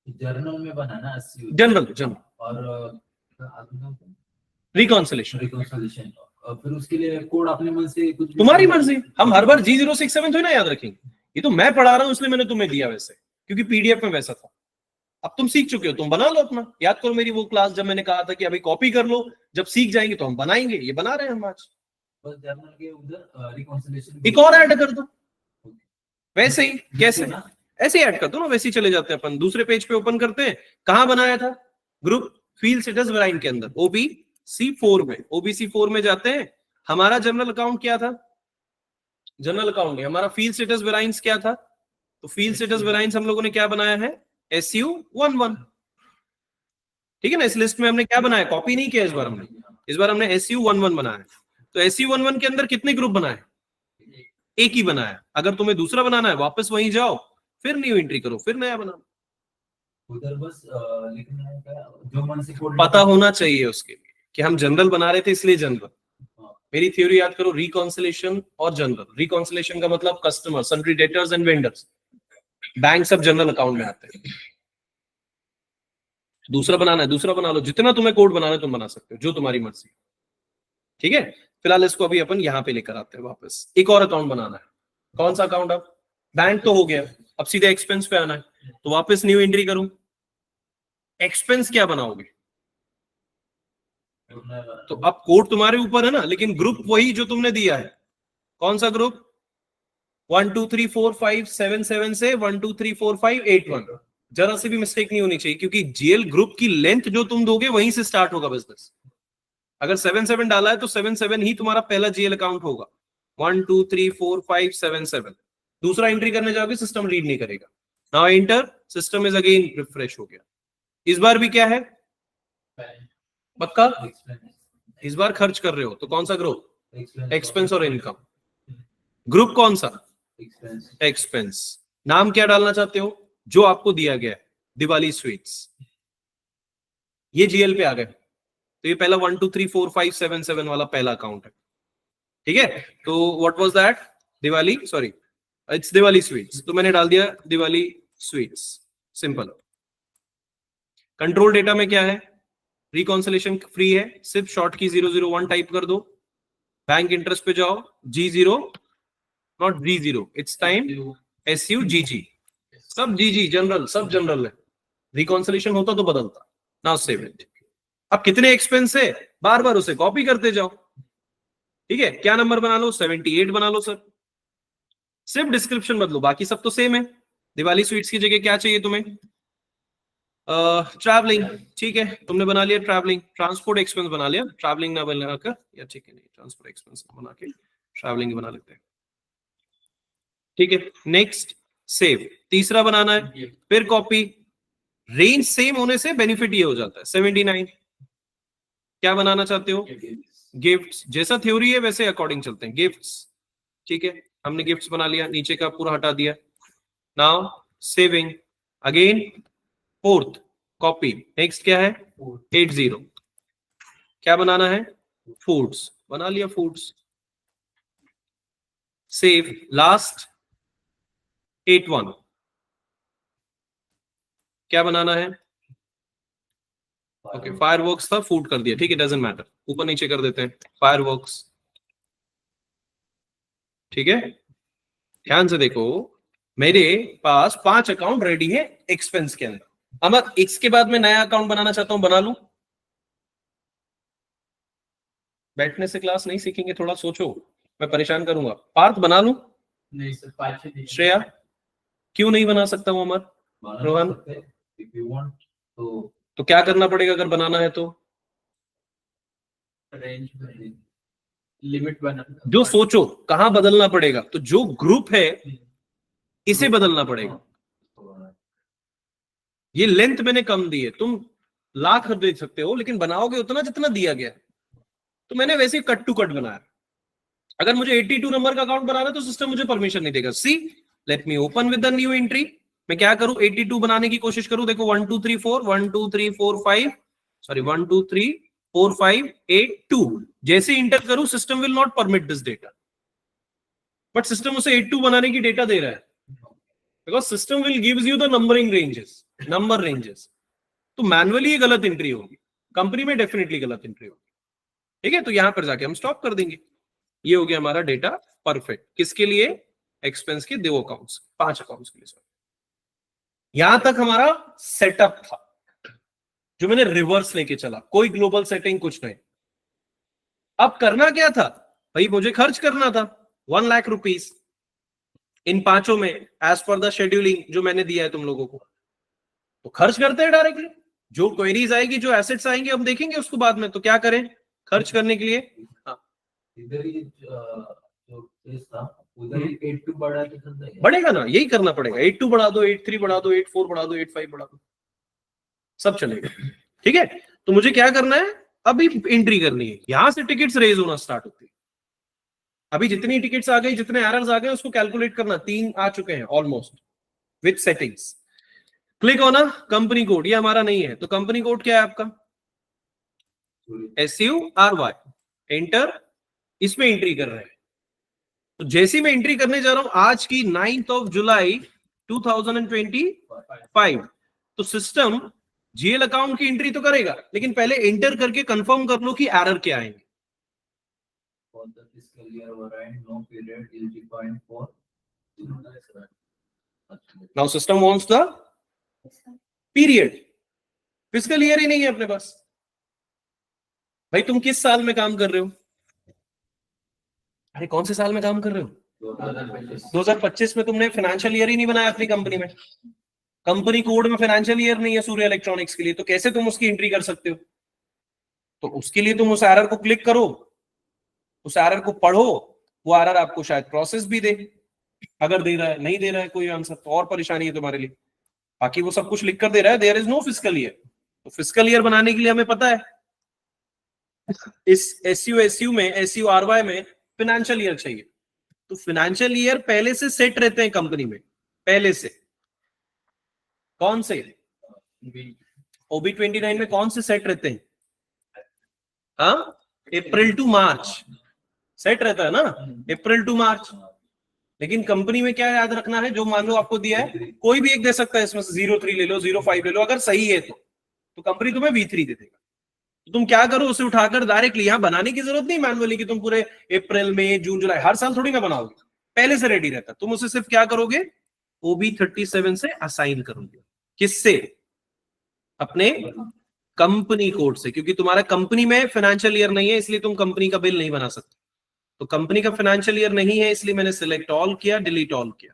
जर्नल में बनाना जनरल और रिकॉन्सिलेशन. फिर उसके लिए कोड अपने मन से कुछ तुम्हारी मर्जी. हम हर बार G067 थोड़ी ना याद रखेंगे. ये तो मैं पढ़ा रहा हूं इसलिए मैंने तुम्हें दिया वैसे, क्योंकि PDF में वैसा था. अब तुम सीख चुके हो, तुम बना लो अपना. याद करो मेरी वो क्लास जब मैंने कहा था कि अभी कॉपी कर लो, जब सीख जाएंगे तो हम बनाएंगे. ये बना रहे हैं हम आज. बस जर्नल के उधर रिकॉन्सिलेशन एक और ऐड कर दो. वैसे ही कैसे, ऐसे ऐड कर दो ना, वैसे ही चले जाते हैं अपन. दूसरे पेज पे ओपन करते हैं. कहां बनाया था ग्रुप, फील्ड स्टेटस वेराइंट के अंदर, OBC4 में. OBC4 में जाते हैं. हमारा जनरल अकाउंट क्या था, जनरल अकाउंट नहीं, हमारा फील्ड स्टेटस वेराइंस क्या था. तो फील्ड स्टेटस वेराइंस हम लोगों ने क्या बनाया है, SU11. ठीक है ना. इस लिस्ट में हमने क्या बनाया, कॉपी नहीं किया इस बार हमने SU11 बनाया. तो SU11 के अंदर कितने ग्रुप बनाए, एक ही बनाया. अगर तुम्हें दूसरा बनाना है वापस वहीं जाओ, फिर न्यू एंट्री करो, फिर नया बनाओ. उधर बस लिखना है, जो मन से कोड पता होना चाहिए उसके कि हम जनरल बना रहे थे इसलिए जनरल. मेरी थ्योरी याद करो, रिकॉन्सिलेशन और जनरल. रिकॉन्सिलेशन का मतलब customer, sundry debtors and vendors. Bank सब जनरल अकाउंट में आते हैं. दूसरा बनाना है, दूसरा बना लो. जितना तुम्हें कोड बनाना है तुम बना सकते हो, जो तुम्हारी मर्जी. ठीक है, फिलहाल इसको अभी अपन यहां पे लेकर आते हैं वापस. एक और अकाउंट बनाना है. कौन सा अकाउंट, अब बैंक तो हो गया, अब सीधे एक्सपेंस पे आना है. तो वापस न्यू एंट्री करूं. एक्सपेंस क्या बनाओगे, तो अब कोड तुम्हारे ऊपर है ना, लेकिन ग्रुप वही जो तुमने दिया है। कौन सा ग्रुप? 1 2 3 4 5 7 7 से 1 2 3 4 5 8 1। जरा सी भी मिस्टेक नहीं होनी चाहिए, क्योंकि जीएल ग्रुप की लेंथ जो तुम दोगे वहीं से स्टार्ट होगा बिजनेस। अगर 7 7 डाला है तो 7 7 ही तुम्हारा पहला जीएल अकाउंट होगा। 1 2 3 4 5 7 7। दूसरा एंट्री करने जाओगे सिस्टम रीड नहीं करेगा। Now enter, system is again refresh हो गया। इस बार भी क्या है? पक्का? इस बार खर्च कर रहे हो तो कौन सा ग्रुप? एक्सपेंस और इनकम। ग्रुप कौन सा? एक्सपेंस। नाम क्या डालना चाहते हो? जो आपको दिया गया है, दिवाली स्वीट्स। ये जीएल पे आ गए, तो ये पहला 1 2 3 4 5 7 7 वाला पहला अकाउंट है। ठीक है, तो what was that? Diwali, sorry it's Diwali sweets, तो मैंने डाल दिया Diwali sweets, simple. Control data में क्या है? रिकॉन्सिलेशन फ्री है, सिर्फ शॉर्ट की 001 टाइप कर दो। बैंक इंटरेस्ट पे जाओ, G0 not G0, it's time SUGG, सब GG जनरल, सब जनरल है। रिकॉन्सिलेशन होता तो बदलता। Now save it. अब कितने एक्सपेंस है, बार बार उसे कॉपी करते जाओ। ठीक है, क्या नंबर बना लो? 78 बना लो सर। सिर्फ डिस्क्रिप्शन बदलो, बाकी सब तो सेम है। दिवाली स्वीट्स की जगह क्या चाहिए तुम्हें? ट्रैवलिंग। ठीक है, तुमने बना लिया ट्रैवलिंग। ट्रांसपोर्ट एक्सपेंस बना लिया, ट्रैवलिंग ना बनाकर, या ठीक है नहीं, ट्रांसपोर्ट एक्सपेंस बना के ट्रैवलिंग बना लेते हैं। ठीक है, नेक्स्ट सेव। तीसरा बनाना है, फिर कॉपी। रेंज सेम होने से बेनिफिट ये हो जाता है 79। क्या बनाना चाहते हो? गिफ्ट्स। जैसा थ्योरी है वैसे अकॉर्डिंग चलते हैं। गिफ्ट्स, ठीक है, हमने गिफ्ट्स बना लिया, नीचे का पूरा हटा दिया। Now saving again, fourth copy. Next क्या है? 80। क्या बनाना है? फूड्स, बना लिया फूड्स। सेव। लास्ट 81। क्या बनाना है? ओके, फायरवर्क्स था, फूड कर दिया। ठीक है, डजंट मैटर, ऊपर नीचे कर देते हैं फायरवर्क्स। ठीक है, ध्यान से देखो, मेरे पास 5 अकाउंट रेडी है एक्सपेंस के अंदर। अमर, इसके बाद मैं नया अकाउंट बनाना चाहता हूं, बना लूं? बैठने से क्लास नहीं सीखेंगे, थोड़ा सोचो, मैं परेशान करूंगा। पार्थ बना लूं? नहीं सर, श्रेया क्यों नहीं बना सकता हूं? अमर, रोहन, तो क्या करना पड़ेगा अगर बनाना है तो? रेंज लिमिट बना, जो सोचो कहां बदलना पड़ेगा, तो जो ग्रुप है इसे बदलना पड़ेगा। ये लेंथ मैंने कम दी है, तुम लाख दे सकते हो लेकिन बनाओगे उतना जितना दिया गया, तो मैंने वैसे कट टू कट बनाया। अगर मुझे 82 नंबर का अकाउंट बनाना है तो सिस्टम मुझे परमिशन नहीं देगा। See, let me open with the new entry. मैं क्या करूं? 82 बनाने की कोशिश करूं। देखो 1 2 3 4 1 2 3 4 5, सॉरी 1 2 3 4 5 8 2। जैसे इंटर करूं system will not permit this data, but system उसे 82 बनाने की डेटा दे रहा है, because system will gives you the numbering ranges, number ranges. तो मैनुअली ये गलत एंट्री होगी, कंपनी में डेफिनेटली गलत एंट्री होगी। ठीक है, तो यहां पर जाके हम स्टॉप कर देंगे। ये हो गया हमारा डेटा परफेक्ट। किसके लिए? एक्सपेंस के 2 अकाउंट्स, 5 अकाउंट्स के लिए। सर, यहां तक हमारा सेटअप था जो मैंने रिवर्स लेके चला, कोई ग्लोबल सेटिंग कुछ नहीं। अब करना क्या था भाई? मुझे खर्च करना था 1 लाख रुपीस इन 5 में, एज पर द शेड्यूलिंग जो मैंने दिया है तुम लोगों को। तो खर्च करते हैं डायरेक्टली। जो क्वेरीज आएगी, जो एसेट्स आएंगे, हम देखेंगे उसको बाद में। तो क्या करें खर्च करने के लिए? हाँ, इधर ही जो केस था उधर ही 82 बढ़ा के चलता है। बढ़ेगा ना, यही करना पड़ेगा। 82 बढ़ा दो, 83 बढ़ा दो, 84 बढ़ा दो, 85 बढ़ा दो, सब चलेगा। ठीक है, तो मुझे क्या करना है? अभी एंट्री करनी है। यहां से टिकट्स रेज होना स्टार्ट होती है। अभी जितनी टिकट्स आ गई, जितने एरर्स आ गए, उसको कैलकुलेट करना। 3 आ चुके हैं almost with settings. Click on a company code. ये हमारा नहीं है, तो कंपनी कोड क्या है आपका? SURY। एंटर, इसमें एंट्री कर रहे हैं। तो जैसे मैं एंट्री करने जा रहा हूं, आज की 9 जुलाई 2025, तो सिस्टम जीएल अकाउंट की एंट्री तो करेगा, लेकिन पहले एंटर करके कंफर्म कर लो कि एरर क्या आएंगे। Now system wants the period. Physical year ही नहीं है अपने पास, भाई तुम किस साल में काम कर रहे हो? अरे कौन से साल में काम कर रहे हो? 2025 में तुमने फाइनेंशियल ईयर ही नहीं बनाया अपनी कंपनी में। कंपनी कोड में फाइनेंशियल ईयर नहीं है सूर्य इलेक्ट्रॉनिक्स के लिए, तो कैसे तुम उसकी एंट्री कर सकते हो? तो उसके लिए तुम उस एरर को क्लिक करो, उस एरर को पढ़ो, वो एरर आपको शायद प्रोसेस भी दे। अगर दे रहा है, नहीं दे रहा है कोई आंसर, तो और परेशानी है तुम्हारे लिए। बाकी वो सब कुछ लिख कर दे रहा है, there is no fiscal year. तो फिस्कल ईयर बनाने के लिए हमें पता है इस एसयू में, एसयू आरवाई में फाइनेंशियल ईयर चाहिए। तो फाइनेंशियल ईयर पहले से सेट रहते हैं कंपनी में, पहले से। कौन से? ओबी 29 में कौन से सेट रहते हैं? हाँ, अप्रैल टू मार्च सेट रहता है ना, अप्रैल टू मार्च। लेकिन कंपनी में क्या याद रखना है, जो मान लो आपको दिया है, कोई भी एक दे सकता है इसमें से, 03 ले लो, 05 ले लो, अगर सही है तो कंपनी तुम्हें V3 दे देगा। तो तुम क्या करो, उसे उठाकर डायरेक्टली, यहां बनाने की जरूरत नहीं मैनुअली कि तुम पूरे अप्रैल में, जून, जुलाई, हर साल थोड़ी ना बनाओगे, पहले से रेडी रहता। तुम उसे सिर्फ क्या करोगे, OB 37 से असाइन करोगे। किससे? अपने कंपनी कोड से, क्योंकि तुम्हारा कंपनी में फाइनेंशियल ईयर नहीं है, इसलिए तुम कंपनी का बिल नहीं बना सकते। तो कंपनी का फाइनेंशियल ईयर नहीं है, इसलिए मैंने सिलेक्ट ऑल किया, डिलीट ऑल किया।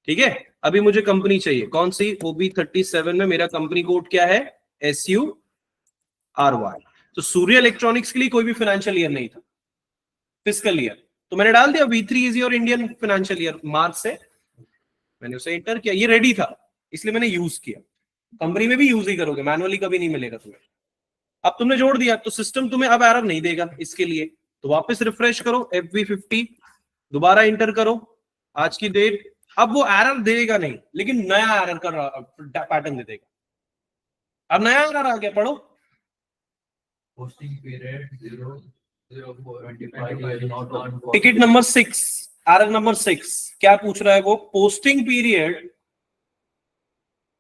ठीक है, अभी मुझे कंपनी चाहिए, कौन सी? OB 37 में मेरा कंपनी कोड क्या है? SURY। तो सूर्य इलेक्ट्रॉनिक्स के लिए कोई भी फाइनेंशियल ईयर नहीं था, फिस्कल ईयर। तो मैंने डाल दिया V3 is your Indian financial year, March से मैंने उसे एंटर किया, ये रेडी था इसलिए मैंने यूज किया। कंपनी में भी यूज ही करोगे, मैनुअली कभी नहीं मिलेगा तुम्हें। अब तुमने जोड़ दिया तो सिस्टम तुम्हें अब एरर नहीं देगा इसके लिए, तो वापस रिफ्रेश करो, FB50 दोबारा एंटर करो, आज की डेट। अब वो एरर देगा नहीं, लेकिन नया एरर का पैटर्न दे देगा। अब नया एरर आ गया, पढ़ो। Posting period 00425 ticket number 6, error number 6 क्या पूछ रहा है वो? पोस्टिंग पीरियड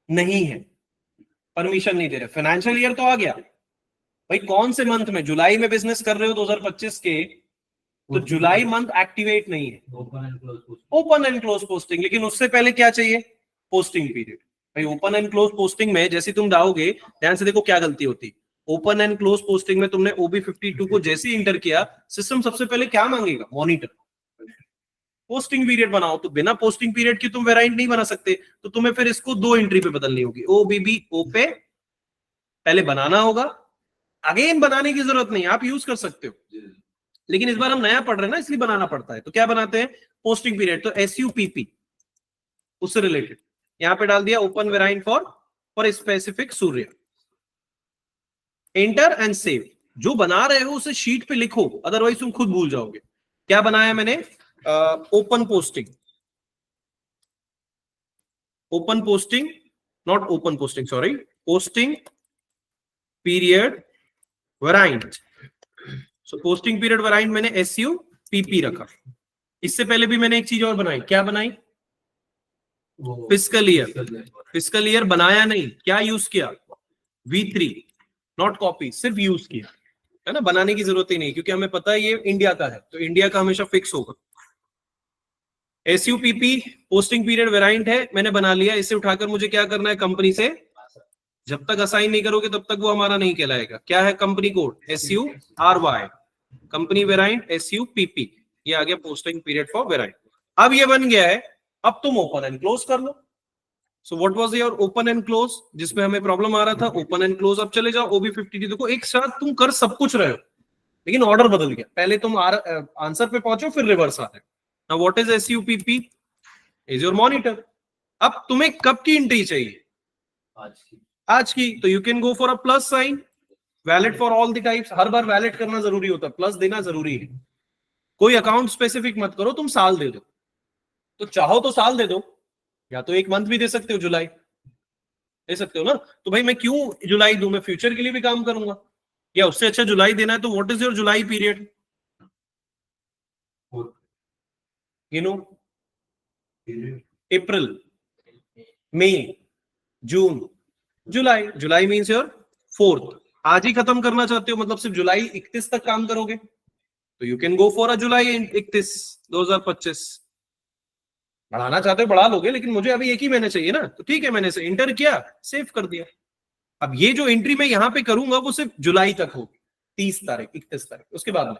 नहीं है, परमिशन नहीं दे रहे। फाइनेंशियल ईयर तो आ गया भाई, कौन से मंथ में? जुलाई में बिजनेस कर रहे हो 2025 के, तो जुलाई मंथ एक्टिवेट नहीं है, ओपन एंड क्लोज पोस्टिंग। लेकिन उससे पहले क्या चाहिए? Posting period. भाई ओपन एंड क्लोज पोस्टिंग में जैसे तुम डालोगे, ध्यान से देखो क्या गलती होती। ओपन एंड क्लोज पोस्टिंग में तुमने OB52 को जैसे ही इंटर किया, सिस्टम सबसे पहले क्या मांगेगा? मॉनिटर। पोस्टिंग पीरियड बनाओ, तो बिना पोस्टिंग पीरियड की तुम वेरिएंट नहीं बना सकते, तो तुम्हें फिर इसको 2 एंट्री पे बदलनी होगी। OBB O पे पहले बनाना होगा, अगेन बनाने की जरूरत नहीं, आप यूज कर सकते हो, लेकिन इस बार हम नया पढ़ रहे हैं ना, इसलिए बनाना पड़ता है। तो क्या बनाते हैं? Posting period. तो SUPP उससे रिलेटेड यहां पे डाल दिया, open variant for specific Surya. Enter and save. जो बना रहे हो उसे शीट पे लिखो, अदरवाइज तुम खुद भूल जाओगे। क्या बनाया मैंने? Open posting, open posting, not open posting, sorry, posting period variant. So posting period variant मैंने SUPP रखा। इससे पहले भी मैंने एक चीज और बनाई, क्या बनाई? Fiscal year. फिस्कल ईयर बनाया नहीं, क्या यूज किया? V3, नॉट कॉपी, सिर्फ यूज किया, है ना। बनाने की जरूरत ही नहीं, क्योंकि हमें पता है ये इंडिया का है, तो इंडिया का हमेशा फिक्स होगा। SUPP पोस्टिंग पीरियड वेरिएंट है, मैंने बना लिया। इसे उठाकर मुझे क्या करना है? कंपनी से जब तक असाइन नहीं करोगे तब तक वो हमारा नहीं कहलाएगा। क्या है company code? SURY। Company variant SUPP, ये आ गया पोस्टिंग पीरियड फॉर वेरिएंट। अब ये बन गया है, अब तुम ओपन एंड क्लोज कर लो। So what was your open and close, जिसमें हमें प्रॉब्लम आ रहा था? Open and close. अब चले जाओ OB52। देखो एक साथ तुम कर सब कुछ रहे हो, लेकिन ऑर्डर बदल गया। पहले तुम आंसर पे पहुंचो, फिर रिवर्स आ रहे हो। Now what is SUPP? Is your monitor. अब तुम्हें कब की एंट्री चाहिए? आज की। तो you can go for a plus sign, valid for all the types. Her bar valid करना जरूरी होता है, प्लस देना जरूरी है। कोई अकाउंट स्पेसिफिक मत करो, तुम साल दे दो। तो चाहो तो साल दे दो, या तो एक मंथ भी दे सकते हो, जुलाई दे सकते हो ना। तो भाई मैं क्यों जुलाई दूं? मैं फ्यूचर के लिए भी काम करूंगा, या उससे अच्छा जुलाई देना है तो what is your July period? You know, April, May, June, July. July means your 4th। आज ही खत्म करना चाहते हो, मतलब सिर्फ जुलाई 31 तक काम करोगे, तो you can go for a July 31 2025। बढ़ाना चाहते हो बढ़ा लोगे, लेकिन मुझे अभी एक ही महीने चाहिए ना, तो ठीक है, मैंने से इंटर किया, सेव कर दिया। अब ये जो एंट्री मैं यहां पे करूंगा वो सिर्फ जुलाई तक होगी, 30 तारीख 31 तारीख, उसके बाद में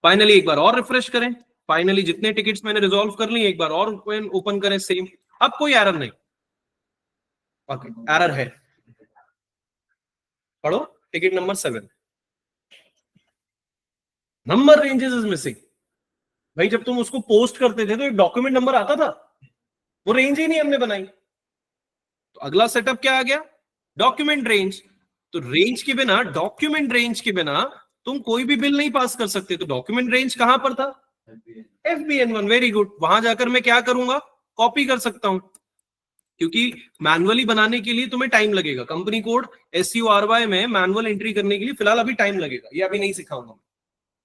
फाइनली एक बार और रिफ्रेश करें, फाइनली जितने टिकट्स मैंने रिजॉल्व कर लिए एक बार और ओपन करें सेम, अब कोई एरर नहीं, ओके एरर है, पढ़ो ticket number 7, number ranges is missing. भाई जब तुम उसको पोस्ट करते थे तो एक डॉक्यूमेंट नंबर आता था, वो रेंज ही नहीं हमने बनाई, तो अगला सेटअप क्या आ गया, डॉक्यूमेंट रेंज। तो रेंज के बिना, डॉक्यूमेंट रेंज के बिना तुम कोई भी बिल नहीं पास कर सकते, तो डॉक्यूमेंट रेंज कहां पर था, FBN1, वेरी गुड, वहां जाकर मैं क्या करूंगा, कॉपी कर सकता हूं, क्योंकि मैनुअली बनाने के लिए तुम्हें टाइम लगेगा, कंपनी कोड SURY में मैनुअल एंट्री करने के लिए फिलहाल अभी टाइम लगेगा, ये अभी नहीं सिखाऊंगा,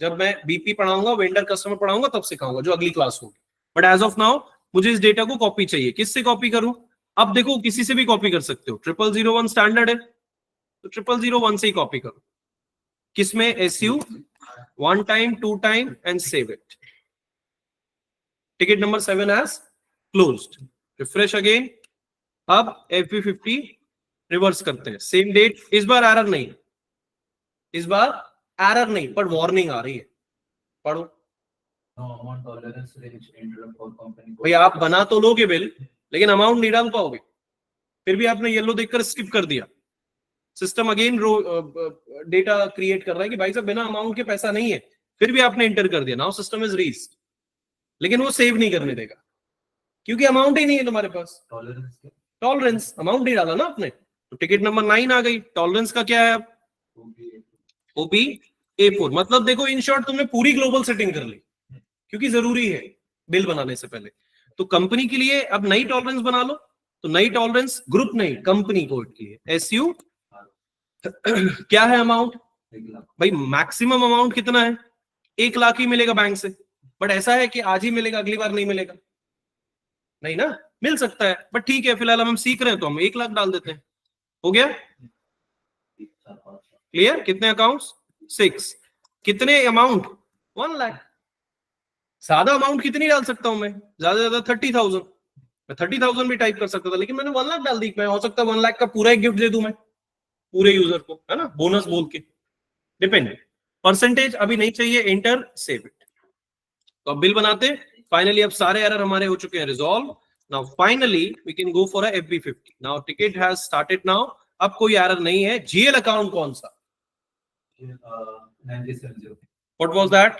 जब मैं BP पढ़ाऊंगा, वेंडर कस्टमर पढ़ाऊंगा तब सिखाऊंगा, जो अगली क्लास होगी, बट एज ऑफ नाउ मुझे इस डेटा को कॉपी चाहिए, किससे कॉपी करूं, अब देखो किसी से भी कॉपी कर सकते हो, 0001 स्टैंडर्ड है तो 0001 से ही कॉपी करो, किसमें, SU 1 time 2 time and save it, ticket number 7 has closed, refresh again, अब FB50 रिवर्स करते हैं, सेम डेट, इस बार एरर नहीं, इस बार एरर नहीं, पर वार्निंग आ रही है, पढ़ो। भाई आप बना तो लोगे बिल, लेकिन अमाउंट नहीं डाल पाओगे, फिर भी आपने येलो देखकर स्किप कर दिया, सिस्टम अगेन डेटा क्रिएट कर रहा है कि भाई साहब बिना अमाउंट के पैसा नहीं है, फिर भी आपने इंटर कर दिया, नाउ सिस्टम इज रीज, लेकिन वो सेव नहीं करने देगा क्योंकि अमाउंट ही नहीं है तुम्हारे पास, टॉलरेंस अमाउंट नहीं डाला ना आपने, तो टिकट नंबर 9 आ गई, टॉलरेंस का क्या है अब, OP-A4, मतलब देखो इन शॉर्ट तुमने पूरी ग्लोबल सेटिंग कर ली, क्योंकि जरूरी है बिल बनाने से पहले, तो कंपनी के लिए अब नई टॉलरेंस बना लो, तो नई टॉलरेंस ग्रुप नहीं कंपनी कोड की है, SU क्या है अमाउंट, भाई मैक्सिमम अमाउंट कितना है, 1 लाख ही मिलेगा बैंक से, बट ऐसा है कि आज ही मिलेगा अगली बार नहीं मिलेगा, नहीं ना, मिल सकता है, बट ठीक है फिलहाल हम सीख रहे हैं तो हम 1 लाख डाल देते हैं, हो गया क्लियर, कितने अकाउंट्स 6, कितने अमाउंट 1 लाख, सादा अमाउंट कितनी डाल सकता हूं मैं, ज्यादा से ज्यादा 30,000, मैं 30,000 भी टाइप कर सकता था, लेकिन मैंने 1 लाख डाल दी, मैं हो सकता है 1 लाख का पूरा एक गिफ्ट दे दूं मैं पूरे यूजर को, है ना, बोनस बोल के, डिपेंड, परसेंटेज अभी नहीं चाहिए, एंटर सेव इट, तो अब बिल बनाते, फाइनली अब सारे एरर हमारे हो चुके हैं resolve, now finally we can go for a FB50, now ticket has started now, अब कोई एरर नहीं है, GL अकाउंट कौन सा, 9370, what was that,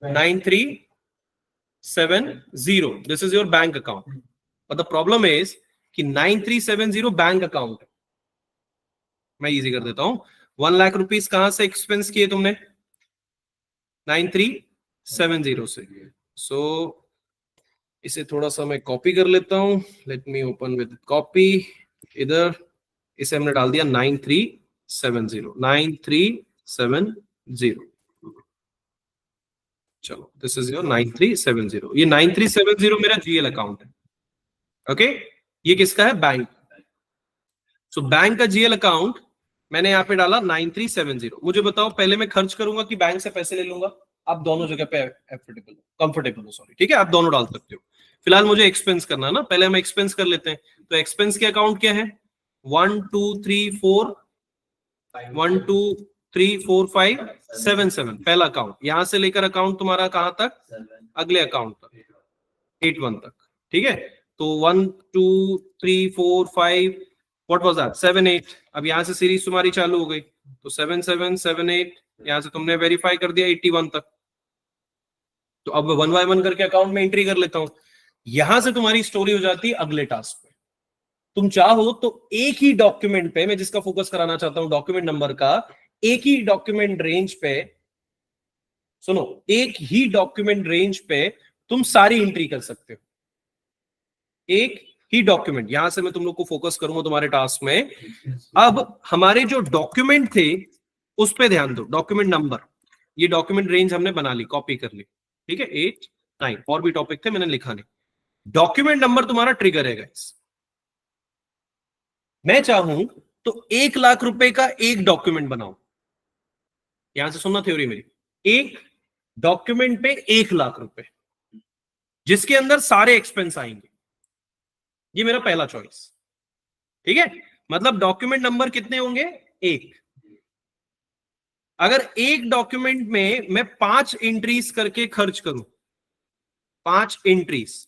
9370, this is your bank account, but the problem is कि 9370 बैंक अकाउंट, मैं easy कर देता हूं, 1 लाख रुपीस कहां से एक्सपेंस किए तुमने, 9370 से, सो इसे थोड़ा सा मैं कॉपी कर लेता हूं, late me open with copy, इधर इसे हमने डाल दिया 9370, चलो दिस इज योर 9370, ये 9370 मेरा GL अकाउंट है, ओके, ये किसका है, बैंक, सो बैंक का GL अकाउंट मैंने यहाँ पे डाला 9370, मुझे बताओ पहले मैं खर्च करूंगा कि बैंक से पैसे ले लूंगा, आप दोनों जगह पे कंफर्टेबल हो, सॉरी, ठीक है, आप दोनों डाल सकते हो, फिलहाल मुझे एक्सपेंस करना ना, पहले हम एक्सपेंस कर लेते हैं, तो एक्सपेंस के अकाउंट क्या है, 1 2 3 4 1 2 3 4 5 7 7, पहला अकाउंट, यहां से लेकर अकाउंट तुम्हारा कहां तक, अगले अकाउंट तक 81 तक, ठीक है, तो 1 2 3 4 5 व्हाट वाज दैट 7 8, अब यहां से सीरीज तुम्हारी चालू हो गई, तो 7 7 7 8, यहां से तुमने वेरीफाई कर दिया 81 तक, तो अब 1 बाय 1 करके अकाउंट में एंट्री कर लेता हूं, यहां से तुम्हारी स्टोरी हो जाती है अगले टास्क पे, तुम चाहो तो एक ही डॉक्यूमेंट पे, मैं जिसका फोकस कराना चाहता हूं डॉक्यूमेंट नंबर का, एक ही डॉक्यूमेंट रेंज पे, सुनो, एक ही डॉक्यूमेंट रेंज पे तुम सारी एंट्री कर सकते हो, एक ही डॉक्यूमेंट, यहां से मैं तुम लोग को फोकस करूंगा तुम्हारे टास्क में, अब हमारे जो डॉक्यूमेंट थे उस पे ध्यान दो, डॉक्यूमेंट नंबर, ये डॉक्यूमेंट रेंज हमने बना ली, कॉपी कर ली, ठीक है, 8 9 और भी टॉपिक थे मैंने लिखा नहीं, डॉक्यूमेंट नंबर तुम्हारा ट्रिगर है गाइस, मैं चाहूं तो 1 लाख रुपए का एक डॉक्यूमेंट बनाऊं, यहां से सुनना थ्योरी मेरी, एक डॉक्यूमेंट पे 1 लाख रुपए जिसके अंदर सारे एक्सपेंस आएंगे, ये मेरा पहला चॉइस, ठीक है, मतलब डॉक्यूमेंट नंबर कितने होंगे? एक। अगर एक डॉक्यूमेंट में मैं 5 एंट्रीज करके खर्च करूं, 5 एंट्रीज,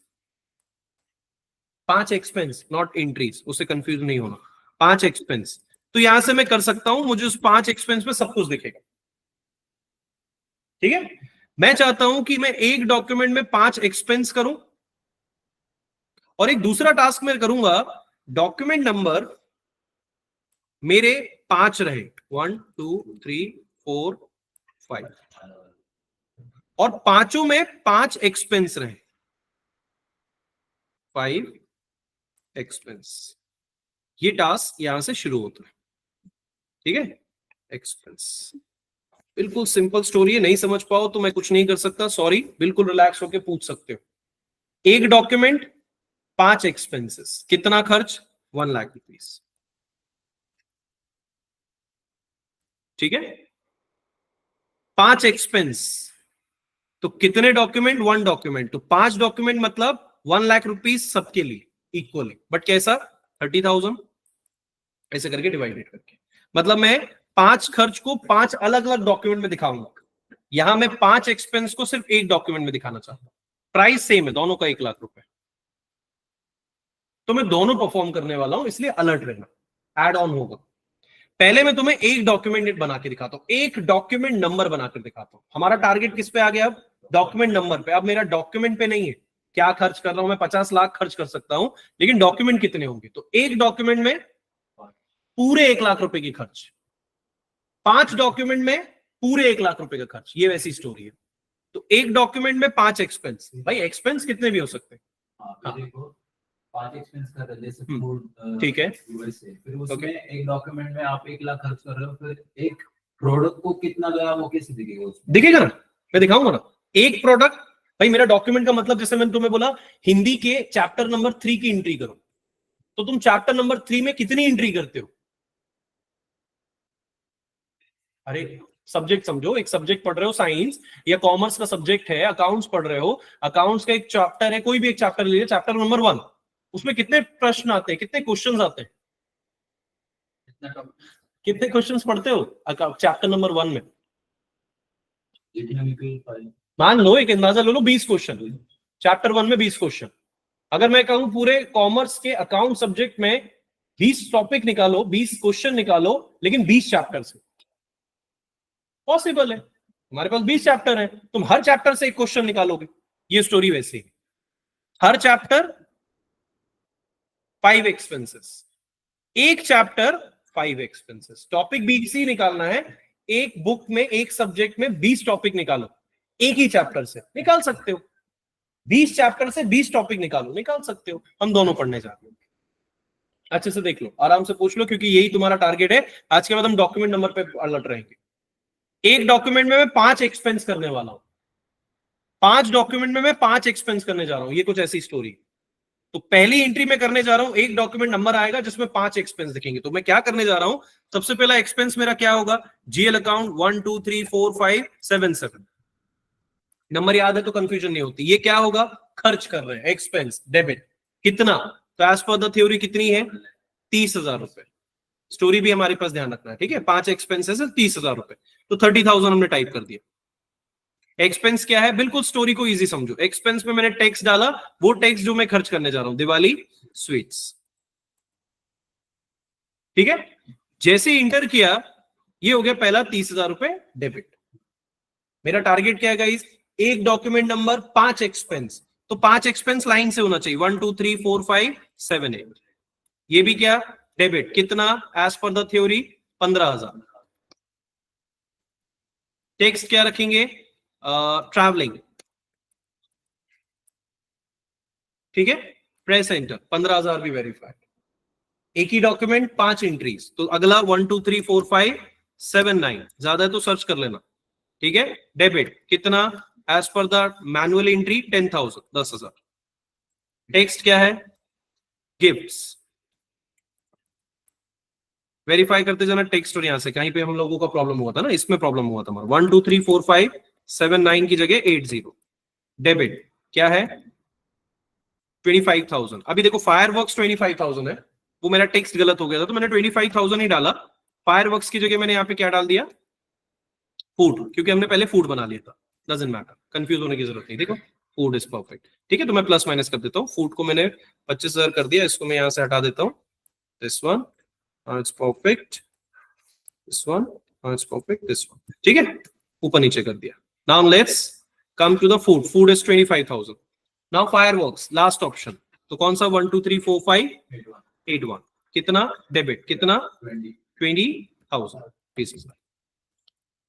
5 एक्सपेंस, नॉट एंट्रीज, उससे कंफ्यूज नहीं होना, 5 एक्सपेंस, तो यहां से मैं कर सकता हूं, मुझे उस 5 एक्सपेंस में सब कुछ दिखेगा। ठीक है, मैं चाहता हूं कि मैं एक डॉक्यूमेंट में 5 एक्सपेंस करूं और एक दूसरा टास्क मैं करूंगा, डॉक्यूमेंट नंबर मेरे 5 रहे, 1 2 3 4 5, और पांचों में 5 एक्सपेंस रहे, 5 एक्सपेंस। ये टास्क यहां से शुरू होता है। ठीक है, एक्सपेंस बिल्कुल सिंपल स्टोरी है, नहीं समझ पाओ तो मैं कुछ नहीं कर सकता, सॉरी, बिल्कुल रिलैक्स होके पूछ सकते हो। एक डॉक्यूमेंट, 5 एक्सपेंसेस, कितना खर्च? 1 लाख रुपीस। ठीक है, 5 एक्सपेंस, तो कितने डॉक्यूमेंट? 1 डॉक्यूमेंट, तो 5 डॉक्यूमेंट मतलब 1 लाख रुपीस सबके लिए इक्वली, बट कैसा? 30,000 ऐसे करके डिवाइडेड करके, मतलब मैं 5 खर्च को 5 अलग अलग डॉक्यूमेंट में दिखाऊंगा। यहां मैं 5 एक्सपेंस को सिर्फ एक डॉक्यूमेंट में दिखाना चाहता हूं, प्राइस सेम है दोनों का, 1 लाख रुपए, तो मैं दोनों परफॉर्म करने वाला हूं, इसलिए अलर्ट रहना, एड ऑन होगा। पहले मैं तुम्हें एक डॉक्यूमेंट बना के दिखाता हूं, एक डॉक्यूमेंट नंबर बनाकर दिखाता हूं। हमारा टारगेट किस पे आ गया? अब डॉक्यूमेंट नंबर पे। अब मेरा डॉक्यूमेंट पे नहीं है क्या खर्च कर रहा हूं, मैं 50 लाख खर्च कर सकता हूं, लेकिन डॉक्यूमेंट कितने होंगे? तो एक डॉक्यूमेंट में पूरे 1 लाख रुपए की खर्च, 5 डॉक्यूमेंट में पूरे 1 लाख रुपए का खर्च, ये वैसी स्टोरी है। तो एक डॉक्यूमेंट में 5 एक्सपेंस, भाई एक्सपेंस कितने भी हो सकते हैं। हाँ, देखो 5 एक्सपेंस कर रहे हैं, जैसे फूड, ठीक है, वैसे फिर उसमें एक डॉक्यूमेंट में आप 1 लाख खर्च कर रहे हो, फिर एक प्रोडक्ट को कितना गया वो कैसे दिखेगा उसमें? दिखेगा ना, मैं दिखाऊंगा ना। एक प्रोडक्ट, भाई मेरा डॉक्यूमेंट का मतलब, जैसे मैंने तुम्हें बोला हिंदी के चैप्टर नंबर 3 की एंट्री करो, तो तुम चैप्टर नंबर 3 में कितनी एंट्री करते हो? अरे सब्जेक्ट समझो, एक सब्जेक्ट पढ़ रहे हो साइंस या कॉमर्स का सब्जेक्ट है, अकाउंट्स पढ़ रहे हो, अकाउंट्स का एक चैप्टर है, कोई भी एक चैप्टर लीजिए, चैप्टर नंबर 1, उसमें कितने प्रश्न आते हैं, कितने क्वेश्चंस आते हैं? कितने क्वेश्चंस पढ़ते हो चैप्टर नंबर 1 में? मान लो, एक अंदाजा ले लो, 20 क्वेश्चन चैप्टर 1 में, 20 क्वेश्चन। अगर मैं कहूं पूरे कॉमर्स के अकाउंट सब्जेक्ट में 20 टॉपिक निकालो, 20 क्वेश्चन निकालो, लेकिन 20 चैप्टर से, पॉसिबल है? हमारे पास 20 चैप्टर है, तुम हर चैप्टर से एक क्वेश्चन निकालोगे, ये स्टोरी वैसी। हर चैप्टर 5 एक्सपेंसेस, एक चैप्टर 5 एक्सपेंसेस, टॉपिक 20 ही निकालना है। एक बुक में, एक सब्जेक्ट में 20 टॉपिक निकालो, एक ही चैप्टर से निकाल सकते हो। 20 चैप्टर से 20 टॉपिक निकालो, निकाल सकते हो। हम दोनों पढ़ने जा रहे हैं, अच्छे से देख लो, आराम से पूछ लो, क्योंकि यही तुम्हारा टारगेट है। आज के बाद हम डॉक्यूमेंट नंबर पे अलर्ट रहेंगे। एक डॉक्यूमेंट में मैं 5 एक्सपेंस करने वाला हूं, 5 डॉक्यूमेंट में मैं 5 एक्सपेंस करने जा रहा हूं, ये कुछ ऐसी स्टोरी। तो पहली एंट्री में करने जा रहा हूं, एक डॉक्यूमेंट नंबर आएगा जिसमें 5 एक्सपेंस दिखेंगे। तो मैं क्या करने जा रहा हूं, सबसे पहला एक्सपेंस मेरा क्या होगा? जीएल अकाउंट 1 2 3 4 5 7 7, नंबर याद है तो कंफ्यूजन नहीं होती। ये क्या होगा? खर्च कर रहे हैं, एक्सपेंस, डेबिट। कितना? तो एज पर द थ्योरी कितनी है? 30,000 रुपए। स्टोरी भी हमारे पास ध्यान रखना है, ठीक है? 5 एक्सपेंसेस है, 30,000 रुपए, तो 30,000 हमने टाइप कर दिया। एक्सपेंस क्या है? बिल्कुल स्टोरी को इजी समझो। एक्सपेंस में मैंने टैक्स डाला, वो टैक्स जो मैं खर्च करने जा रहा हूं, दिवाली स्वीट्स। ठीक है, जैसे इंटर किया, ये हो गया पहला 30,000 रुपए डेबिट। मेरा टारगेट क्या है गाइस? एक डॉक्यूमेंट नंबर, 5 एक्सपेंस, तो 5 एक्सपेंस लाइन से होना चाहिए, 1 2 3 4 5 7 8। ये भी क्या? डेबिट। कितना? As per the theory 15,000। Text क्या रखेंगे? ट्रैवलिंग। ठीक है, प्रेस एंटर, 15,000 भी वेरीफाइड। एक ही डॉक्यूमेंट, 5 एंट्रीज, तो अगला 1 2 3 4 5 7 9, ज्यादा है तो सर्च कर लेना। ठीक है, डेबिट कितना? As per the manual entry 10,000, 10,000। Text क्या है? गिफ्ट्स। वेरीफाई करते जाना टेक्स्ट, और यहां से कहीं पे हम लोगों का प्रॉब्लम हुआ था ना, इसमें प्रॉब्लम हुआ था हमारा। 1 2 3 4 5 7 9 की जगह 8 0। डेबिट क्या है? 25,000। अभी देखो फायरवर्क्स 25,000 है, वो मेरा टेक्स्ट गलत हो गया था, तो मैंने 25,000 ही डाला। फायरवर्क्स की जगह मैंने यहाँ पे क्या डाल दिया, फूड, क्योंकि हमने पहले फूड बना लिया था। डजंट मैटर, कंफ्यूज होने की जरूरत नहीं। देखो फूड इज परफेक्ट, ठीक है। तो मैं प्लस माइनस कर देता हूँ। फूड को मैंने 25,000 कर दिया, इसको मैं यहाँ से हटा देता हूँ। This one it's perfect, this one it's perfect, this one, ठीक है। ऊपर नीचे कर दिया। Now let's come to the food. Food is 25,000। Now fireworks, last option. तो कौन सा 1 2 3 4 5 8 1, कितना डेबिट, कितना 20,000 पीसेस।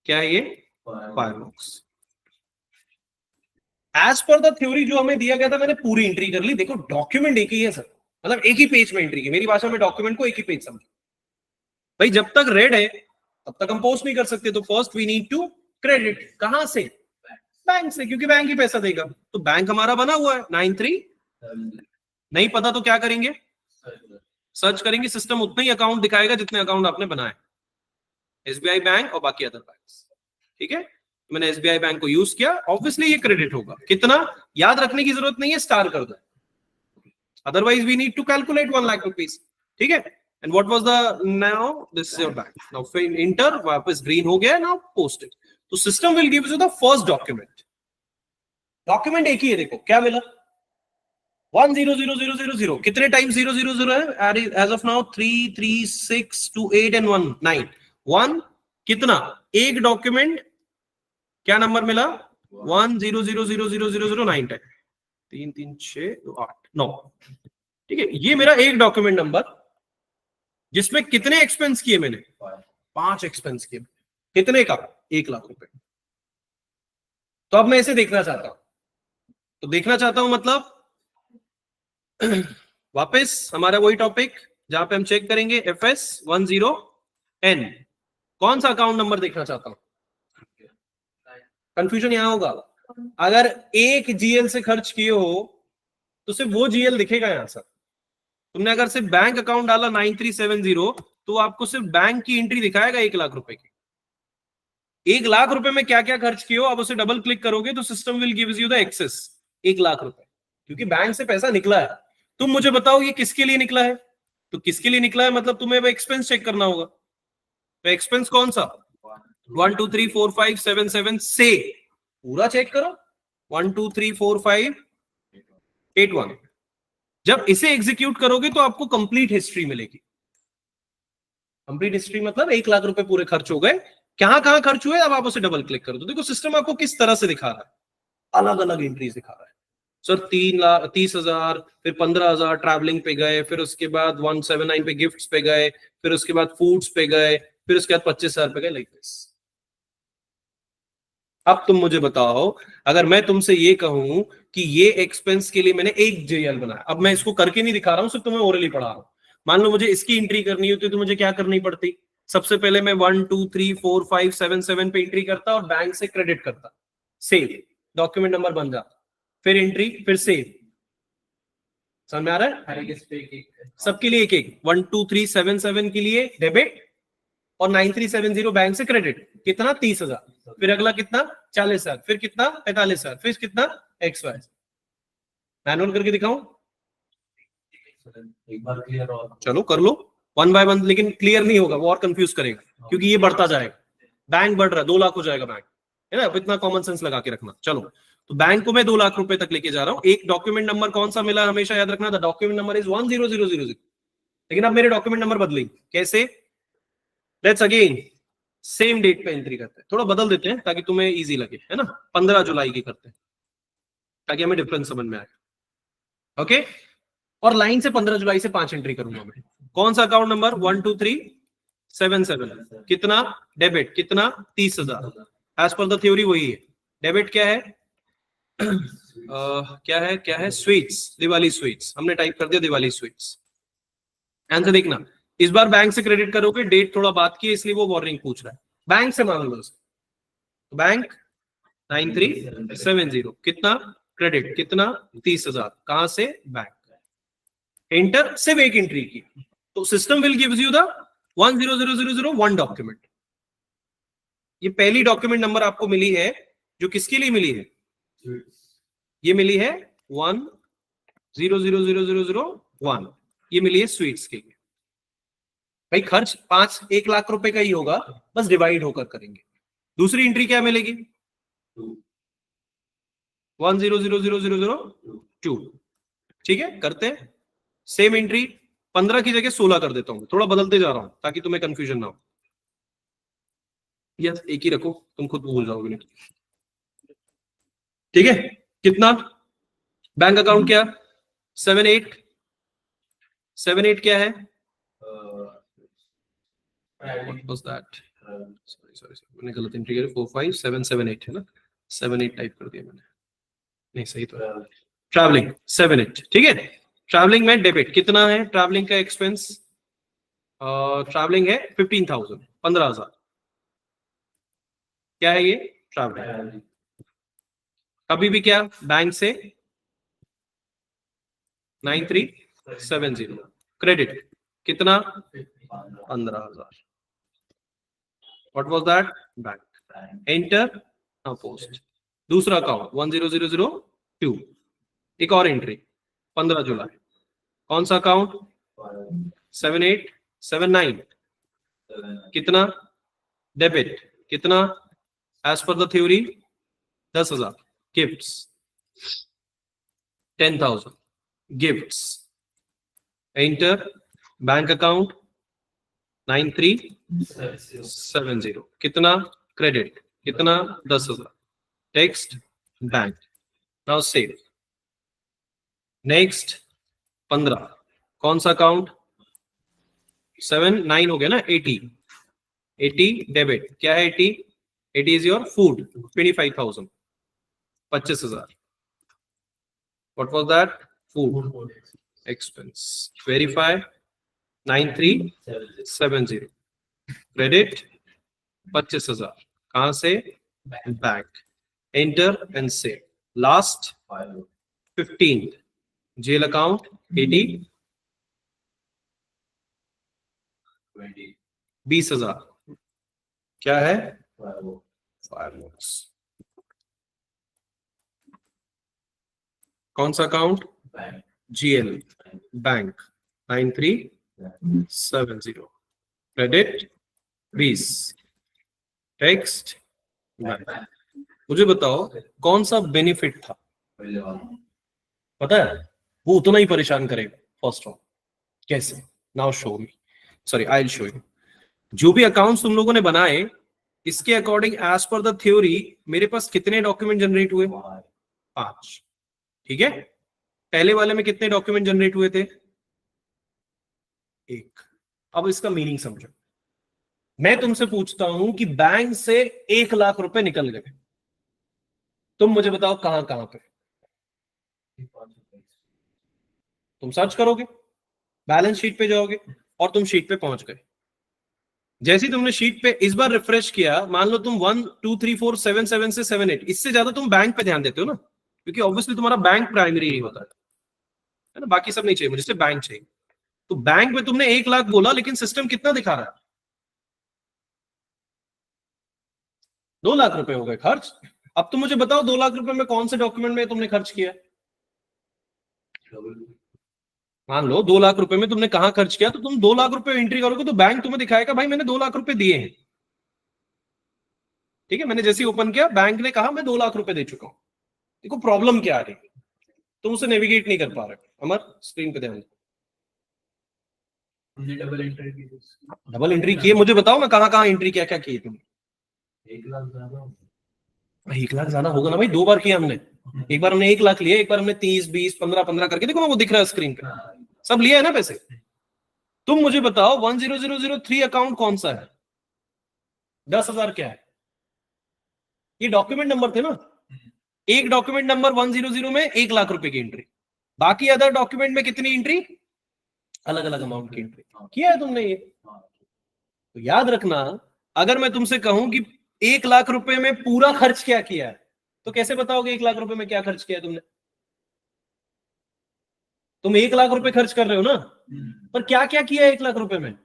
क्या है ये, fireworks. As per the theory जो हमें दिया गया था, मैंने पूरी एंट्री कर ली। देखो डॉक्यूमेंट एक ही है सर, मतलब एक ही पेज में एंट्री की। मेरी भाषा में डॉक्यूमेंट को एक ही पेज समझो भाई। जब तक रेड है तब तक हम पोस्ट नहीं कर सकते। तो first we need to credit. कहां से, बैंक से, क्योंकि बैंक ही पैसा देगा। तो बैंक हमारा बना हुआ है 93। नहीं पता तो क्या करेंगे, सर्च करेंगे। सिस्टम उतने ही अकाउंट दिखाएगा जितने अकाउंट आपने बनाए, एसबीआई बैंक और बाकी अदर बैंक्स, ठीक है। मैंने एसबीआई बैंक को यूज किया, ऑब्वियसली ये क्रेडिट होगा। कितना याद रखने की जरूरत नहीं है, स्टार कर दो, otherwise we need to calculate 1 lakh rupees, ठीक है। And what was the, now this is your bank. Now फिर इंटर, वापस ग्रीन हो गया, नाउ पोस्ट इट। तो system will give you the first document. Document एक ही है, देखो क्या मिला 1000000। कितने टाइम 000 है एज ऑफ नाउ? 3 3 6 2 8 एंड 1 9। 1 कितना, एक डॉक्यूमेंट क्या नंबर मिला 100000009 टाइम 3 3 6 2 8 9, ठीक है। ये मेरा एक डॉक्यूमेंट नंबर, जिसमें कितने एक्सपेंस किए मैंने, 5 एक्सपेंस किए। कितने का, 1 लाख रुपए। तो अब मैं इसे देखना चाहता हूं। तो देखना चाहता हूं मतलब वापस हमारा वही टॉपिक जहां पे हम चेक करेंगे FS10N। कौन सा अकाउंट नंबर देखना चाहता हूं? कंफ्यूजन यहां होगा, अगर एक जीएल से खर्च किए हो तो सिर्फ वो जीएल दिखेगा यहां सर। तुमने अगर सिर्फ बैंक अकाउंट डाला 9370, तो आपको सिर्फ बैंक की एंट्री दिखाएगा 1 लाख रुपए की। 1 लाख रुपए में क्या क्या खर्च किए हो, अब उसे डबल क्लिक करोगे तो system will gives you the access 1 lakh रुपए, क्योंकि बैंक से पैसा निकला है। तुम मुझे बताओ ये किसके लिए निकला है? तो किसके लिए निकला है मतलब तुम्हें एक्सपेंस चेक करना होगा। तो एक्सपेंस कौन सा, 1 2 3 4 5 7 7 से पूरा चेक करो, 1 2 3 4 5 8 1। जब इसे एग्जीक्यूट करोगे तो आपको कंप्लीट हिस्ट्री मिलेगी। कंप्लीट हिस्ट्री मतलब 1 लाख रुपए पूरे खर्च हो गए, कहां कहां खर्च हुए, अब आप उसे डबल क्लिक करो तो देखो सिस्टम आपको किस तरह से दिखा रहा है, अलग अलग एंट्रीज दिखा रहा है। सर 30,000, फिर 15,000 ट्रैवलिंग पे गए, फिर उसके बाद 179 पे गिफ्ट्स पे गए, फिर उसके बाद फूड्स पे गए, फिर उसके बाद 25,000 पे गए, लाइक दिस। अब तुम मुझे बताओ, अगर मैं तुमसे ये कहूं कि ये एक्सपेंस के लिए मैंने एक जेएल बनाया, अब मैं इसको करके नहीं दिखा रहा हूं, सिर्फ तुम्हें ओरली पढ़ा रहा हूं। मान लो मुझे इसकी एंट्री करनी होती तो मुझे क्या करनी पड़ती, सबसे पहले मैं 1 2 3 4 5 7 7 पे एंट्री करता और बैंक से क्रेडिट करता, सेव, डॉक्यूमेंट नंबर बन जाता, फिर एंट्री, फिर सेव। समझ में आ रहा है? सबके लिए एक एक, 1 2 3 7 7 के लिए डेबिट और 9370 बैंक से क्रेडिट। कितना, 30,000। फिर अगला कितना, 40,000। फिर कितना, 45,000। फिर कितना, XY। मैनुअल करके दिखाऊं? एक बार क्लियर और चलो कर लो 1 बाय 1, लेकिन क्लियर नहीं होगा, वो और कंफ्यूज करेगा, क्योंकि ये बढ़ता जाएगा। बैंक बढ़ रहा है, 2 लाख हो जाएगा बैंक, है ना। अब इतना कॉमन सेंस लगा के रखना। चलो, तो बैंक को मैं 2 लाख रुपए तक लेके जा रहा हूँ। एक डॉक्यूमेंट नंबर कौन सा मिला, हमेशा याद रखना, द डॉक्यूमेंट नंबर इज 10000। लेकिन अब मेरे डॉक्यूमेंट नंबर बदलेंगे, कैसे? लेट्स अगेन सेम डेट पे एंट्री करते हैं, थोड़ा बदल देते हैं ताकि तुम्हें इजी लगे, है ना। 15 जुलाई की करते हैं ताकि हमें डिफरेंस समझ में आए, ओके। और लाइन से 15 जुलाई से 5 एंट्री करूंगा मैं। कौन सा अकाउंट नंबर, 1 2 3 7 7। कितना डेबिट, कितना, 30,000। एज पर द थ्योरी वही है। डेबिट क्या है क्या है, स्वीट्स, दिवाली स्वीट्स। हमने टाइप कर दिया दिवाली स्वीट्स। आंसर देखना, इस बार बैंक से क्रेडिट करोगे, डेट थोड़ा बात की है इसलिए वो वार्निंग पूछ रहा है। बैंक से मान लो, बैंक 9370, कितना क्रेडिट, कितना, 30,000। कहां से, बैंक। एंटर, सिर्फ एक एंट्री की, तो system will gives you the 1000001 document. ये पहली डॉक्यूमेंट नंबर आपको मिली है, जो किसके लिए मिली है, ये मिली है 1000001, ये मिली है स्वीट्स के लिए। भाई खर्च 1 लाख रुपए का ही होगा, बस डिवाइड होकर करेंगे। दूसरी एंट्री क्या मिलेगी? 1000002। ठीक है, करते हैं। सेम एंट्री 15 की जगह 16 कर देता हूं, थोड़ा बदलते जा रहा हूं ताकि तुम्हें कंफ्यूजन ना हो। यस, एक ही रखो, तुम खुद भूल जाओगे नहीं। ठीक है, कितना? बैंक अकाउंट क्या? 78 क्या है? What was that? Sorry, मैंने गलत एंट्री करी। 45778 है ना, 78 टाइप कर दिया मैंने, नहीं सही तो है। ट्रैवलिंग 78, ठीक है। ट्रैवलिंग में डेबिट कितना है? ट्रैवलिंग का एक्सपेंस ट्रैवलिंग है 15,000, 15,000। क्या है ये? ट्रैवलिंग। कभी भी क्या? बैंक से 9370 क्रेडिट कितना? 15,000। What was that? Bank. Enter, post. दूसरा अकाउंट 10002, एक और एंट्री 15 जुलाई। कौन सा अकाउंट? 7879 कितना? डेबिट कितना? As per the theory 10,000। Gifts 10,000 gifts. Enter, bank account 9370 कितना? क्रेडिट कितना? 10,000। Text bank. Now save. Next 15 कौन सा अकाउंट? 79 हो गया ना। 80 डेबिट क्या है? 80 is your food 25,000, 25,000। What was that? Food expense. Verify 9370 credit 25,000। कहां से? Bank. Enter and save. Last 15 GL account 80 20,000 क्या है? फायरवर्क्स। कौन सा account? GL bank 9370 credit 20। Text bank. मुझे बताओ कौन सा बेनिफिट था? पता है? वो उतना ही परेशान करेगा फर्स्ट ऑफ। कैसे? Now show me, sorry I will show you. जो भी अकाउंट्स तुम लोगों ने बनाए, इसके according as per the theory मेरे पास कितने डॉक्यूमेंट जनरेट हुए? 5। ठीक है, पहले वाले में कितने डॉक्यूमेंट जनरेट हुए थे? 1। अब इसका मीनिंग समझो। मैं तुमसे पूछता हूं कि बैंक से 1 लाख रुपए निकल गए, तुम मुझे बताओ कहां कहां पे? तुम सर्च करोगे, बैलेंस शीट पे जाओगे और तुम शीट पे पहुंच गए। जैसे ही तुमने शीट पे इस बार रिफ्रेश किया, मान लो तुम 1 2 3 4 7 7 से 7 8, इससे ज्यादा तुम बैंक पे ध्यान देते हो ना, क्योंकि ऑब्वियसली तुम्हारा बैंक प्राइमरी ही होता है ना। बाकी सब नहीं चाहिए मुझे, सिर्फ बैंक चाहिए। तो बैंक में तुमने 1 लाख बोला, लेकिन सिस्टम कितना दिखा रहा है? 2 लाख रुपए हो गए खर्च। अब तुम मुझे बताओ 2 लाख रुपए में कौन से डॉक्यूमेंट में तुमने खर्च किया? मान लो 2 लाख रुपए में तुमने कहां खर्च किया, तो तुम 2 लाख रुपए एंट्री करोगे तो बैंक तुम्हें दिखाएगा भाई मैंने 2 लाख रुपए दिए हैं। ठीक है, मैंने जैसे ही ओपन किया, बैंक ने कहा मैं 2 लाख रुपए दे चुका हूं। देखो प्रॉब्लम क्या आ रही है, तुम उसे नेविगेट नहीं कर पा रहे। अमर स्क्रीन पे ध्यान दो। डबल एंट्री की। डबल एंट्री किए, मुझे बताओ मैं कहां कहां एंट्री क्या क्या किए तुमने? 1 लाख ज्यादा। 1 लाख ज्यादा होगा ना भाई, 2 बार किया हमने। एक बार हमने 1 लाख लिया, एक बार हमने 30 20 15 15 करके, देखो ना वो दिख रहा है स्क्रीन पे, सब लिया है ना पैसे। तुम मुझे बताओ 10003 अकाउंट कौन सा है? 10,000 क्या है? ये डॉक्यूमेंट नंबर थे ना। एक डॉक्यूमेंट नंबर 100 में 1 लाख रुपए की एंट्री, बाकी अदर डॉक्यूमेंट में कितनी एंट्री? अलग अलग अमाउंट की एंट्री किया है तुमने ये। तो याद रखना, अगर मैं तुमसे कहूं कि 1 लाख रुपए में पूरा खर्च क्या किया है, तो कैसे बताओगे 1 लाख रुपए में क्या खर्च किया है तुमने? तुम 1 लाख रुपए खर्च कर रहे हो ना, पर क्या क्या किया है 1 लाख रुपए में?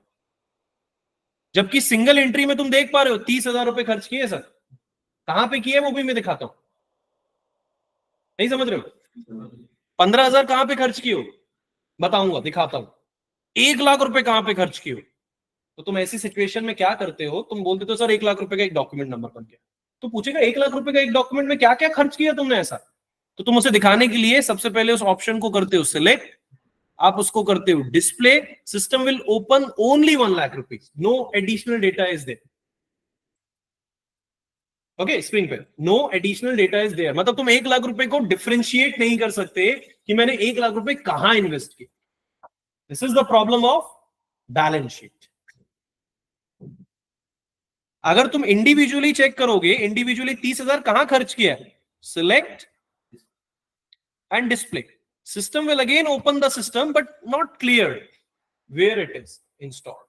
जबकि सिंगल एंट्री में तुम देख पा रहे हो 30,000 रुपए खर्च किए सर। कहां पे किए वो भी मैं दिखाता हूं, नहीं समझ रहे हो? 15,000 कहां पे खर्च किए हो? बताऊंगा, दिखाता हूं। 1 लाख रुपए कहां पे खर्च किए हो? तो तुम ऐसी सिचुएशन में क्या करते हो, तुम बोलते हो सर 1 लाख रुपए का एक डॉक्यूमेंट नंबर बन गया, तो पूछेगा 1 लाख रुपए का एक डॉक्यूमेंट में क्या क्या खर्च किया तुमने ऐसा। तो तुम उसे दिखाने के लिए सबसे पहले उस ऑप्शन को करते हो सिलेक्ट, आप उसको करते हो display, system will open only 1 lakh rupees, no additional data is there. Okay, screen पे no additional data is there, मतलब तुम 1 लाख रुपए को डिफरेंशिएट नहीं कर सकते कि मैंने 1 लाख रुपए कहां इन्वेस्ट किए। This is the problem of balance sheet. अगर तुम इंडिविजुअली चेक करोगे, इंडिविजुअली 30,000 कहां खर्च किया, select and display, system will again open the system but not clear where it is installed।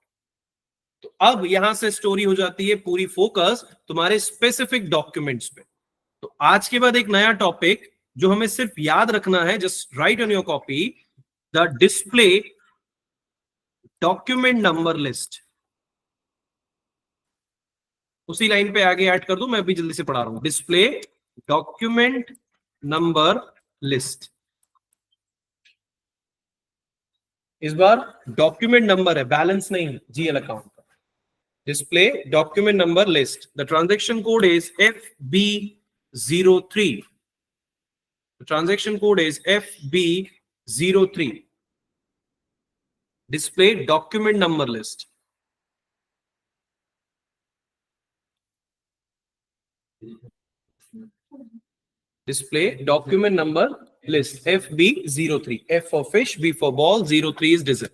तो अब यहां से स्टोरी हो जाती है पूरी फोकस तुम्हारे स्पेसिफिक डॉक्यूमेंट्स पे। तो आज के बाद एक नया टॉपिक जो हमें सिर्फ याद रखना है, just right on your copy, the display document number list. उसी लाइन पे आगे ऐड कर दो, मैं अभी जल्दी से पढ़ा रहा हूं। डिस्प्ले डॉक्यूमेंट नंबर लिस्ट, इस बार डॉक्यूमेंट नंबर है, बैलेंस नहीं जीएल अकाउंट का। Display document number list, the transaction code is FB03, transaction code is FB03, display document number list. Display document number list FB03, F for fish, B for ball, 03 is digit।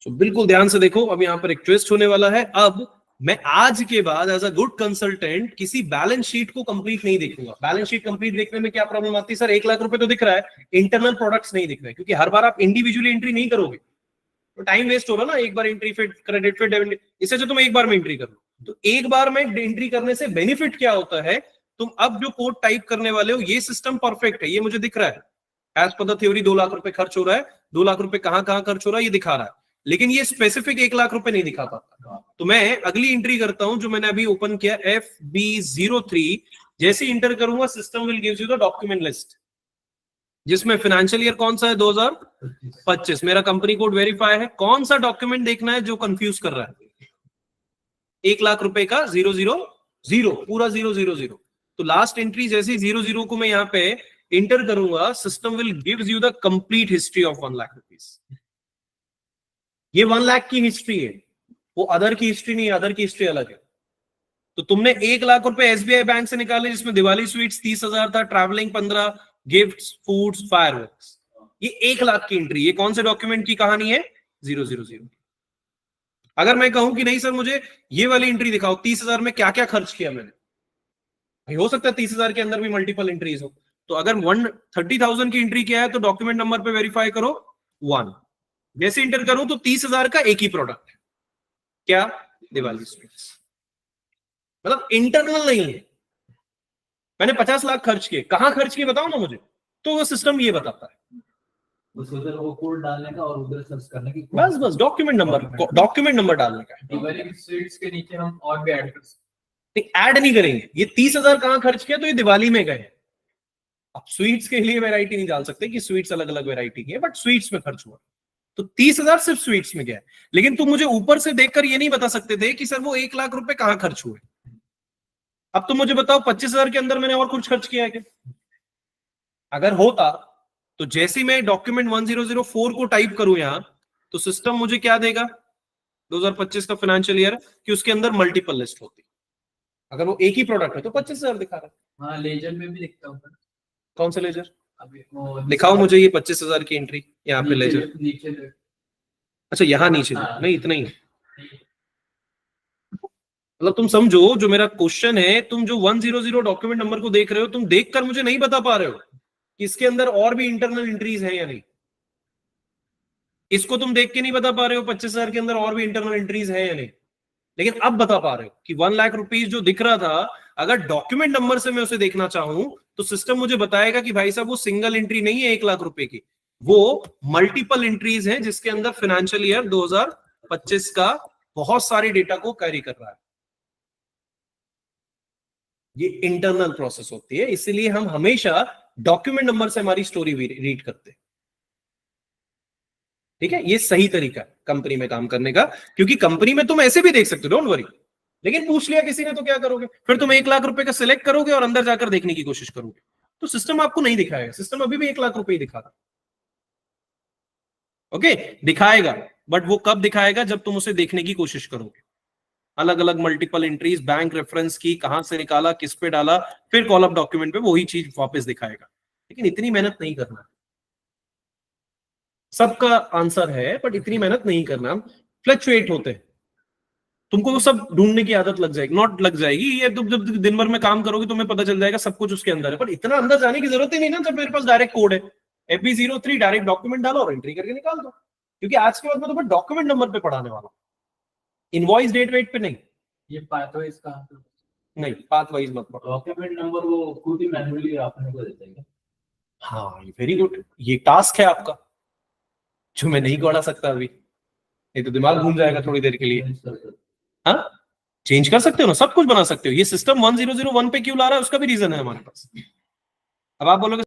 So, बिल्कुल ध्यान से देखो, अब यहां पर एक twist होने वाला है। अब मैं आज के बाद एज अ गुड कंसल्टेंट किसी बैलेंस शीट को कंप्लीट नहीं देखूंगा। बैलेंस शीट कंप्लीट देखने में क्या प्रॉब्लम आती है, सर 1 लाख रुपए तो दिख रहा है, इंटरनल प्रोडक्ट्स नहीं दिख रहे, क्योंकि हर बार आप इंडिविजुअली एंट्री नहीं करोगे तो टाइम वेस्ट होगा ना। एक बार एंट्री फिर क्रेडिट फिर डेबिट, इससे जो तुम एक बार में एंट्री कर लो। तो एक बार में एंट्री करने से बेनिफिट क्या होता है, तुम अब जो कोड टाइप करने वाले हो ये सिस्टम परफेक्ट है, ये मुझे दिख रहा है as per the theory 2 lakh रुपए खर्च हो रहा है, 2 लाख रुपए कहां कहां खर्च हो रहा है ये दिखा रहा है, लेकिन ये स्पेसिफिक 1 लाख रुपए नहीं दिखा पाता। तो मैं अगली एंट्री करता हूं जो मैंने अभी ओपन किया FB03, जैसे इंटर करूंगा system will gives you the document list, जिसमें फाइनेंशियल ईयर कौन सा है 2025, मेरा कंपनी कोड वेरीफाई है। कौन सा डॉक्यूमेंट देखना है जो कंफ्यूज कर रहा है, 1 लाख रुपए का 000 पूरा 000। तो लास्ट एंट्री जैसे 00 को मैं यहाँ पे इंटर करूंगा, system will gives you the complete history of 1 lakh rupees. ये 1 लाख की हिस्ट्री है, वो अदर की हिस्ट्री नहीं है, अदर की हिस्ट्री अलग है। तो तुमने 1 लाख रुपए एसबीआई बैंक से निकाले, जिसमें दिवाली स्वीट्स 30,000 था, ट्रैवलिंग 15, गिफ्ट्स, फूड्स, फायरवर्क्स, ये 1 लाख की एंट्री। ये कौन से डॉक्यूमेंट की कहानी है, 000। अगर मैं कहूं कि नहीं सर मुझे ये वाली एंट्री दिखाओ, 30,000 में क्या क्या खर्च किया मैंने, भाई हो सकता है 30,000 के अंदर भी मल्टीपल एंट्रीज हो। तो अगर 130,000 की एंट्री किया है तो डॉक्यूमेंट नंबर पे वेरीफाई करो 1, जैसे इंटर करूं तो 30,000 का एक ही प्रोडक्ट है, क्या, दिवाली स्वीट्स, मतलब इंटरनल नहीं है। मैंने 50 लाख खर्च किए, कहां खर्च किए बताओ ना मुझे, तो वो सिस्टम ये बताता है। उधर वो कोड डालने का और उधर सर्च करने की, बस डॉक्यूमेंट नंबर डालने का है। दिवाली की स्वीट्स के नीचे हम और भी ऐड कर सकते ऐड नहीं करेंगे, ये 30,000 कहां खर्च किया, तो ये दिवाली में गए। अब स्वीट्स के लिए वैरायटी नहीं डाल सकते कि स्वीट्स अलग अलग वैरायटी की है, बट स्वीट्स में खर्च हुआ, तो 30,000 सिर्फ स्वीट्स में गया है। लेकिन तुम मुझे ऊपर से देखकर ये नहीं बता सकते थे कि सर वो 1 लाख रुपए कहां खर्च हुए। अब तुम मुझे बताओ 25,000 के अंदर मैंने और कुछ खर्च किया है क्या? अगर होता तो जैसे ही मैं डॉक्यूमेंट 1004 को टाइप करूं यहां, तो सिस्टम मुझे क्या देगा, 2025 का फाइनेंशियल ईयर, कि उसके अंदर मल्टीपल लिस्ट होती। अगर वो एक ही प्रोडक्ट है तो 25,000 दिखा रहा है। हैं। हाँ, लेजर में भी दिखता होगा। कौन सा लेजर, अभी वो दिखाओ मुझे ये 25,000 की एंट्री यहाँ पे लेजर। नीचे अच्छा यहाँ नीचे हाँ। नहीं, इतना ही, मतलब तुम समझो जो मेरा क्वेश्चन है, तुम जो 100 डॉक्यूमेंट नंबर को देख रहे हो, तुम देखकर मुझे नहीं बता पा रहे हो कि इसके अंदर और भी इंटरनल एंट्रीज हैं या नहीं। इसको तुम देख के नहीं बता पा रहे हो 25,000 के अंदर और भी इंटरनल एंट्रीज हैं या नहीं, लेकिन अब बता पा रहे हो कि 1 लाख रुपीज जो दिख रहा था, अगर डॉक्यूमेंट नंबर से मैं उसे देखना चाहूं तो सिस्टम मुझे बताएगा कि भाई साहब वो सिंगल एंट्री नहीं है 1 लाख रुपए की, वो मल्टीपल एंट्रीज हैं जिसके अंदर फाइनेंशियल ईयर 2025 का बहुत सारे डेटा को कैरी कर रहा है। ये इंटरनल प्रोसेस होती है, इसीलिए हम हमेशा डॉक्यूमेंट नंबर से हमारी स्टोरी रीड करते हैं। ठीक है, ये सही तरीका है कंपनी में काम करने का, क्योंकि कंपनी में तुम ऐसे भी देख सकते हो, डोंट वरी, लेकिन पूछ लिया किसी ने तो क्या करोगे, फिर तुम 1 लाख रुपए का सिलेक्ट करोगे और अंदर जाकर देखने की कोशिश करोगे, तो सिस्टम आपको नहीं दिखाएगा, सिस्टम अभी भी 1 लाख रुपए ही दिखा रहा, ओके, दिखाएगा, बट वो कब दिखाएगा, जब तुम उसे देखने की कोशिश करोगे, अलग अलग मल्टीपल एंट्रीज, बैंक रेफरेंस की, कहां से निकाला, किस पे डाला, फिर कॉल अप डॉक्यूमेंट पे वही चीज वापस दिखाएगा, लेकिन इतनी मेहनत नहीं करना, सबका आंसर है, बट इतनी मेहनत नहीं करना, फ्लक्चुएट होते हैं, तुमको वो सब ढूंढने की आदत लग जाएगी, नॉट लग जाएगी, ये तुम जब दिन भर में काम करोगे तुम्हें पता चल जाएगा सब कुछ उसके अंदर है, पर इतना अंदर जाने की जरूरत ही नहीं ना, जब मेरे पास डायरेक्ट कोड है, FB03 डायरेक्ट डॉक्यूमेंट डालो और एंट्री करके निकाल दो, क्योंकि आज के बाद मैं तुम्हें डॉक्यूमेंट नंबर पे पढ़ाने वाला हूं, इनवॉइस डेट वेट पे नहीं, ये पाथवेज का नहीं पाथ वाइज मत पढ़ो। डॉक्यूमेंट नंबर वो खुद ही मैन्युअली अपने को देता है क्या? हाँ, वेरी गुड, ये टास्क है आपका जो मैं नहीं पढ़ा सकता अभी, नहीं तो दिमाग घूम जाएगा थोड़ी देर के लिए। हाँ, चेंज कर सकते हो ना, सब कुछ बना सकते हो, ये सिस्टम 1001 पे क्यों ला रहा है उसका भी रीजन है हमारे पास। अब आप बोलोगे